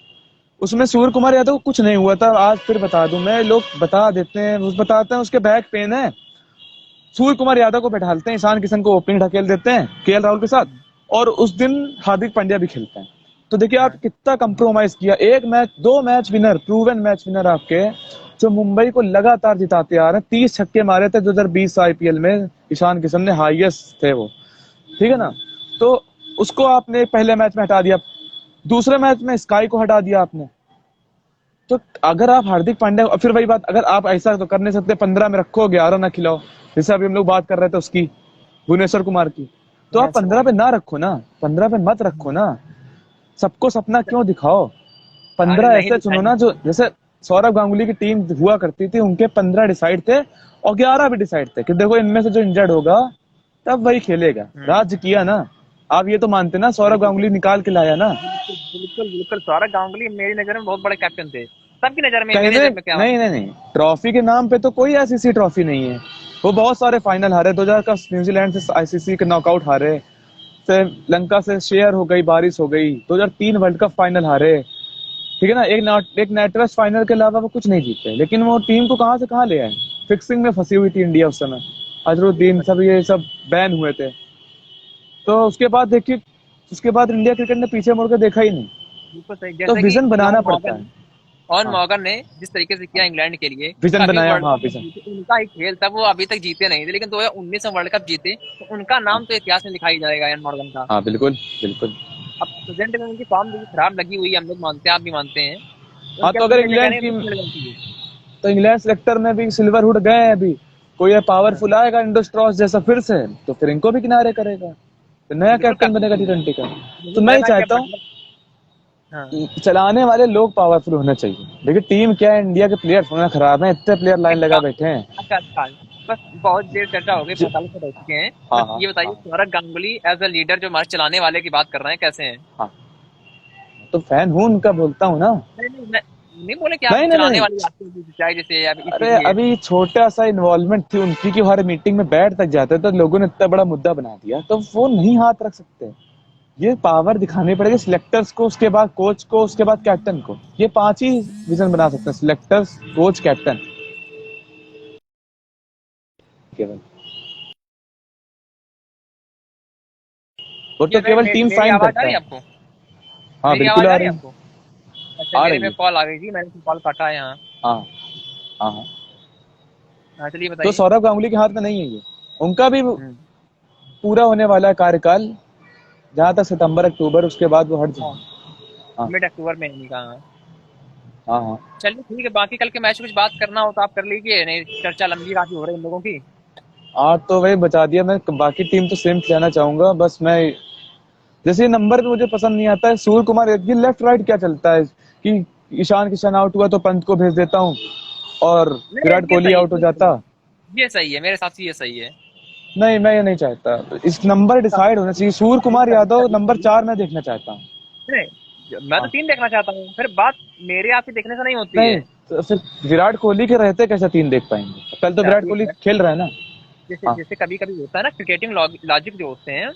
उसमें सूर्य कुमार यादव को कुछ नहीं हुआ था। आज फिर बता दूं मैं, लोग बता देते हैं, बताते हैं उसके बैक पेन है, सूर्य कुमार यादव को बैठालते हैं, ईशान किशन को ओपनिंग ढकेल देते हैं KL राहुल के साथ, और उस दिन हार्दिक पांड्या भी खेलते हैं। तो देखिए आप हाँ कितना कंप्रोमाइज किया, एक match 2 match winner, proven match winner आपके, जो मुंबई को लगातार जिताते आ रहे हैं। 30 छक्के मारे थे 2020 IPL में, ईशान किशन ने, हाईएस्ट थे वो, ठीक है ना? हम्म, तो उसको आपने पहले मैच में हटा दिया, दूसरे मैच में स्काई को हटा दिया आपने। तो अगर आप हार्दिक पांड्या, फिर वही बात, अगर आप ऐसा तो कर नहीं सकते, 15 में रखो, 11 ना खिलाओ, जैसे अभी हम लोग बात कर रहे थे उसकी, भुवनेश्वर कुमार की, तो आप दिनेश 15 शर्मा। पे ना रखो ना, 15 पे मत रखो ना। सबको सपना क्यों दिखाओ? अरे 15 नहीं ऐसे चुनो दिखाएंगे। ना, जो जैसे सौरव गांगुली की टीम हुआ करती थी, उनके 15 डिसाइड थे और 11 भी डिसाइड थे कि देखो इनमें से जो इंजर्ड होगा तब वही खेलेगा। राज्य किया ना, आप ये तो मानते ना, सौरव बिल्कुल गांगुली निकाल के लाया ना। बिल्कुल बिल्कुल बिल्कुल, सौरव गांगुली मेरी नजर में बहुत बड़े कैप्टन थे, सबकी नजर में, मेरी कहने, नजर में क्या। नहीं नहीं नहीं, ट्रॉफी के नाम पे तो कोई ICC ट्रॉफी नहीं है। वो बहुत सारे फाइनल हारे, 2000 का न्यूजीलैंड से ICC के नॉकआउट हारे, श्रीलंका से शेयर हो गई, बारिश हो गई, 2003 वर्ल्ड कप फाइनल हारे, ठीक है ना, एक नेटवेस्ट फाइनल के अलावा वो कुछ नहीं जीते। लेकिन वो टीम को कहां से कहां ले आए, फिक्सिंग में फंसी हुई थी इंडिया उस समय, अजरुद्दीन सब, ये सब बैन हुए थे। तो उसके बाद देखिए, उसके बाद इंडिया क्रिकेट ने पीछे मुड़ के देखा ही नहीं। बिल्कुल सही, तो जैसे कि विजन बनाना इयॉन पड़ता मॉर्गन, है। और हाँ, मॉर्गन ने जिस तरीके से किया इंग्लैंड के लिए, विजन कभी बनाया, वर्ल्ड हाँ कप विजन, जीते, उनका ही खेल था, वो अभी तक जीते नहीं थे, लेकिन 2019 में वर्ल्ड कप जीते, तो उनका हाँ नाम तो इतिहास में लिखा ही जाएगा, इयॉन मॉर्गन का। हाँ, बिल्कुल बिल्कुल। अब प्रेजेंट में उनकी फॉर्म देखिए खराब लगी हुई है, हम लोग मानते हैं, आप भी मानते हैं, हाँ, उनके तो अपनी अगर जगह इंग्लैंड नहीं, की, कुछ मिल जाती है। तो इंग्लैंड सेलेक्टर में भी सिल्वरवुड गए हैं अभी, कोई है हाँ, पावरफुल आएगा इंडोस्ट्रॉस जैसा फिर से, तो फिर इनको भी किनारे करेगा, तो नया बिल्कुल कर कैप्टन बनेगा सकती है, T20 का। तो मुझे मैं लग ही रहा है कि चाहता हूँ, बटलर। हाँ चलाने वाले लोग पावरफुल होने चाहिए। देखिए टीम क्या है, इंडिया के प्लेयर होना खराब है, इतने प्लेयर लाइन एक लगा बात, बैठे हैं। अच्छा अच्छा, बस बहुत देर चर्चा हो गई, ज, 45 मिनट हो चुके हैं, हाँ बस हाँ ये बताइए, हाँ Saurav Ganguly as a leader जो मैच चलाने वाले की बात कर रहे हैं, कैसे हैं? हाँ, तो फैन हूँ उनका, बोलता हूँ ना। नहीं नहीं, नहीं बोले कि आप नहीं नहीं चलाने नहीं। वाली आपकी सच्चाई जैसे अब अरे इसीलिए। अभी छोटा सा इन्वॉल्वमेंट थी उनकी कि हर मीटिंग में बैठ तक जाते तो लोगों ने इतना बड़ा मुद्दा बना दिया, तो वो नहीं हाथ रख सकते। ये पावर दिखानी पड़ेगी सिलेक्टर्स को, उसके बाद कोच को, उसके बाद कैप्टन को। ये पांच ही विजन बना सकते हैं, सिलेक्टर्स, कोच, कैप्टन, केवल। वो ये तो केवल टीम मेरी साइन आवाज आ करता रही है है। आपको? हाँ मेरी बिल्कुल आवाज आ आ रही रही है है। आपको? अच्छा, आ मेरे रही में है। कॉल आ गई थी, मैंने कॉल काटा है यहाँ। हाँ हाँ हाँ। हाँ चलिए तो बताइए। सौरव गांगुली के हाथ में नहीं है ये। उनका भी हम्म। पूरा होने वाला है कार्यकाल, जहां तक सितंबर अक्टूबर, उसके बाद वो हट हाँ, जाएंगे। हाँ मिड अक्टूबर में नहीं कहा। हाँ हाँ। चलिए ठीक है, बाकी कल के मैच में कुछ बात करना हो तो आप कर लीजिए, नहीं चर्चा लंबी काफी हो रही है इन लोगों की। आज तो वही बचा दिया मैं, बाकी टीम तो सेम खिलाना चाहूंगा। बस मैं जैसे नंबर भी मुझे पसंद नहीं आता है, सूर्य कुमार यादव लेफ्ट राइट क्या चलता है कि ईशान किशन आउट हुआ तो पंत को भेज देता हूँ और नहीं विराट ये कोहली सही है, आउट हो ये सही जाता। है, ये सही है, मेरे हिसाब से ये सही है। नहीं, मैं ये नहीं चाहता। इस नंबर कभी डिसाइड होना चाहिए। सूर्य कभी कुमार कभी यादव कभी नंबर कभी 4 में देखना चाहता हूँ। नहीं, मैं तो हाँ। 3 देखना चाहता हूँ, फिर बात मेरे आपके देखने से नहीं होती नहीं है। तो फिर विराट कोहली के रहते कैसे 3 देख पाएंगे? कल तो अच्छा विराट एक कोहली मिनट, खेल रहा है ना। जैसे हाँ जैसे कभी कभी होता है ना क्रिकेटिंग लॉजिक जो होते हैं,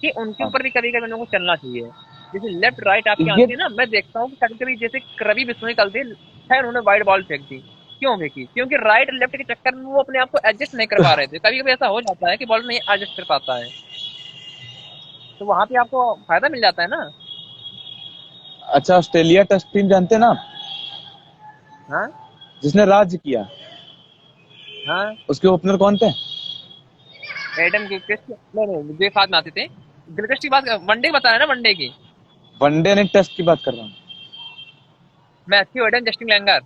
कि उनके हाँ। ऊपर भी कभी कभी लोगों को चलना चाहिए। जैसे लेफ्ट राइट आपकी ये आती है ना, मैं देखता हूँ कि कभी कभी जैसे रवि बिश्नोई कल थे, खैर उन्होंने वाइड बॉल फेंक दी, क्यों फेंकी? क्योंकि राइट लेफ्ट के चक्कर में वो अपने आप को एडजस्ट नहीं कर पा रहे थे। कभी कभी ऐसा हो जाता है कि बॉल नहीं एडजस्ट कर पाता है, तो वहां पे आपको फायदा मिल जाता है ना। अच्छा, ऑस्ट्रेलिया टेस्ट टीम जानते हैं ना आप? हाँ जिसने राज्य किया, हाँ। उसके ओपनर कौन थे? एडम गिलक्रिस्ट, नहीं नहीं, मुझे बाद में आते थे। गिलक्रिस्ट की बात वनडे की बता रहे हैं ना, वनडे की। वनडे नहीं, टेस्ट की बात कर रहा हूँ। Matthew Adam, Justin Langer.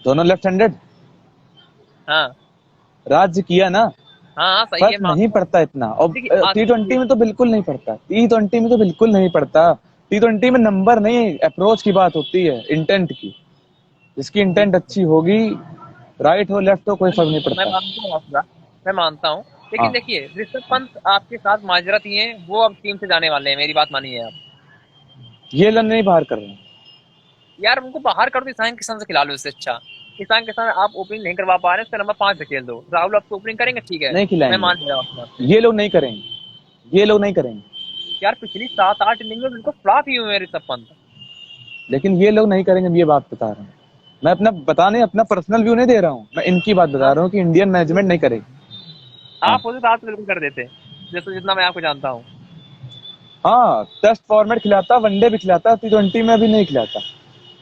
दोनों लेफ्ट हैंडेड। हाँ राज्य किया ना। हाँ हाँ, सही है, फर्क नहीं मानता हूँ। पड़ता इतना। और देखिए T20 में तो बिल्कुल नहीं पड़ता। T20 में तो बिल्कुल नहीं पड़ता। T20 में नंबर नहीं, अप्रोच की बात होती है, इंटेंट की। जिसकी इंटेंट बिल्कुल, अच्छी होगी, राइट हो लेफ्ट हो, कोई फर्क नहीं मैं पड़ता। मानता हूँ आपका, मैं मानता हूँ। लेकिन हाँ देखिए ऋषभ हाँ। पंत आपके साथ माजरत ही है, वो अब टीम से जाने वाले हैं, मेरी बात मानिए आप। ये लन नहीं बाहर कर रहे हैं। यार उनको बाहर कर दो, ईशान किशन से खिला लो, इससे अच्छा। ईशान किशन आप ओपनिंग नहीं करवा पा रहे हैं, उसका नंबर 5 पे खेल दो, राहुल आपको ओपनिंग करेंगे, ठीक है, नहीं मैं खिलाएंगे। मान ले रहा हूँ आपकी बात से। ये लोग नहीं करेंगे। ये लोग नहीं करेंगे। यार पिछली 7-8 इनिंग में बिल्कुल फ्लॉप ही हुए हैं ऋषभ पंत। लेकिन ये लोग नहीं करेंगे, मैं ये बात बता रहा हूँ। मैं अपना बताने, अपना पर्सनल व्यू नहीं दे रहा हूँ, मैं इनकी बात बता हाँ रहा हूँ कि इंडियन मैनेजमेंट नहीं करेगी। हाँ आप होते तो आप तो बिल्कुल कर देते, जैसे जितना मैं आपको जानता हूँ। हाँ। टेस्ट फॉर्मेट खिलाता, वनडे भी खिलाता, T20 में भी नहीं खिलाता।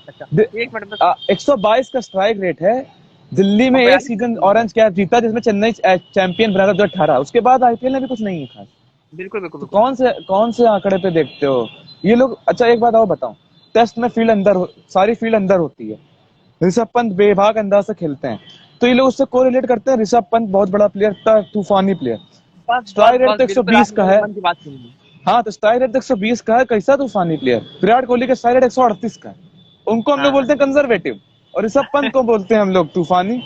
अच्छा, एक मिनट बस। 122 का स्ट्राइक रेट है। दिल्ली में अब एक 42 सीजन करते हैं। ऑरेंज कैप जीता, जिसमें चेन्नई चैंपियन बना था 2018। उसके बाद आईपीएल में भी कुछ नहीं है खास। बिल्कुल बिल्कुल तो बिल्कुल। कौन से आंकड़े पे देखते हो ये लोग? अच्छा एक बात और बताओ, टेस्ट में फील्ड अंदर सारी फील्ड अंदर होती है। ऋषभ पंत बेभाग अंदाज से खेलते हैं, तो ये लोग उससे कोरिलेट करते हैं। ऋषभ पंत बहुत बड़ा प्लेयर था, तूफानी प्लेयर। बस बस स्ट्राइक रेट बस तो बिल्कुल 120 आपने का मेरे है। मन की बात सुनी। हाँ तो स्ट्राइक रेट तो 120 का है, कैसा तूफानी प्लेयर। विराट कोहली का स्ट्राइक रेट 138 का है। उनको हम लोग हाँ हाँ बोलते हैं कंजर्वेटिव, और ऋषभ पंत को बोलते हैं हम लोग तूफानी।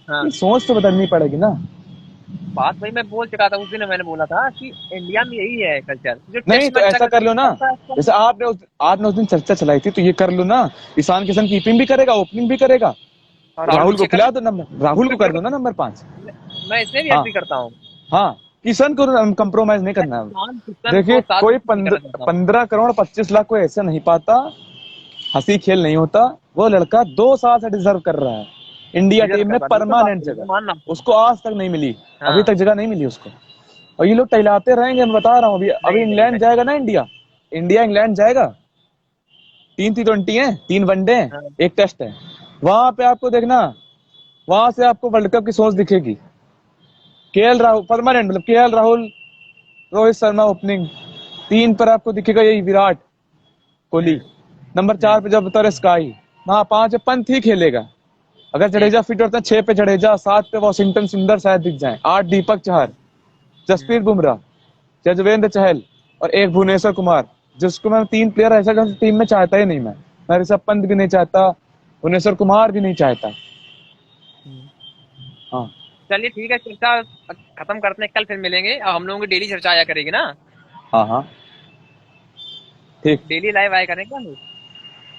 हाँ। ये सोच तो बदलनी पड़ेगी ना। बात वही मैं बोल चुका था उस दिन, मैंने बोला था कि इंडिया में यही है कल्चर, जो नहीं टेस्ट तो में अच्छा ऐसा कर लो ना, करता है उसको। जैसे आपने उस दिन चर्चा चलाई थी, तो ये कर लो ना। ईशान किशन कीपिंग भी करेगा, ओपनिंग भी करेगा। और राहुल राहुल को पीछे कर खिला ले। दो नंबर, राहुल को बिल्कुल कर दो बिल्कुल, ना नंबर 5। मैं इसमें भी हाँ एग्री करता हूँ। हाँ। किशन को कंप्रोमाइज नहीं मैं करना है। ईशान किशन को देखिए साथ कोई नहीं करना चाहता हूँ। 15 करोड़ 25 लाख को ऐसे नहीं पाता। हंसी खेल नहीं होता। वो लड़का 2 साल से डिजर्व कर रहा है इंडिया डिजर्व टीम कर में रहा है, बिल्कुल बात परमानेंट सही, मैं जगह। मान रहा हूँ। उसको आज तक नहीं मिली। अभी हाँ। तक जगह नहीं मिली उसको। और ये लोग टहलाते रहेंगे, मैं बता रहा हूँ। अभी अभी नहीं नहीं इंग्लैंड नहीं। जाएगा ना इंडिया। इंडिया इंग्लैंड जाएगा। 3 T20 है, 3 वनडे है, हाँ एक टेस्ट है। वहां पे आपको देखना, वहां से आपको वर्ल्ड कप की सोच दिखेगी। केएल राहुल परमानेंट, मतलब केएल राहुल, रोहित शर्मा ओपनिंग। 3 पर आपको दिखेगा यही विराट कोहली। हम्म नंबर 4 हम्म। पे जब उतर स्काई। वहां 5 पे पंत ही खेलेगा। अगर ठीक जडेजा फिट होता है 6 पे जडेजा, 7 पे वॉशिंगटन सुंदर शायद दिख जाए, 8 दीपक चहर, हम्म। जसप्रीत बुमराह, यजुवेंद्र चहल, और एक भुवनेश्वर कुमार। जिसको मैं 3 प्लेयर ऐसा टीम में चाहता ही नहीं। मैं ऋषभ पंत भी नहीं चाहता, भुवनेश्वर कुमार भी नहीं चाहता। हम्म। हाँ चलिए ठीक है, चर्चा खत्म करते हैं, कल फिर मिलेंगे। अब हम लोगों की डेली चर्चा आया करेगी ना, हाँ हाँ। ठीक। डेली लाइव आया करेंगे हम लोग।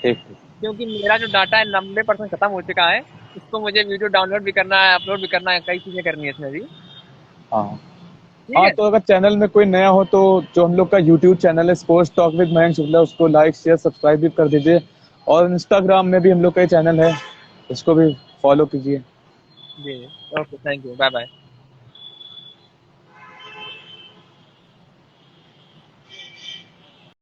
ठीक ठीक। क्योंकि मेरा जो डाटा है 90% खत्म हो चुका है। इसको मुझे वीडियो डाउनलोड भी करना है, अपलोड भी करना है, कई चीजें करनी है इसमें भी। हाँ ठीक हाँ, है। तो अगर चैनल में कोई नया हो तो जो हम लोग का यूट्यूब चैनल है sports talk with Mayank Shukla, उसको लाइक शेयर सब्सक्राइब भी कर दीजिए। और इंस्टाग्राम में भी हम लोग का चैनल है, उसको भी फॉलो कीजिए। जी। Okay, thank you, bye bye.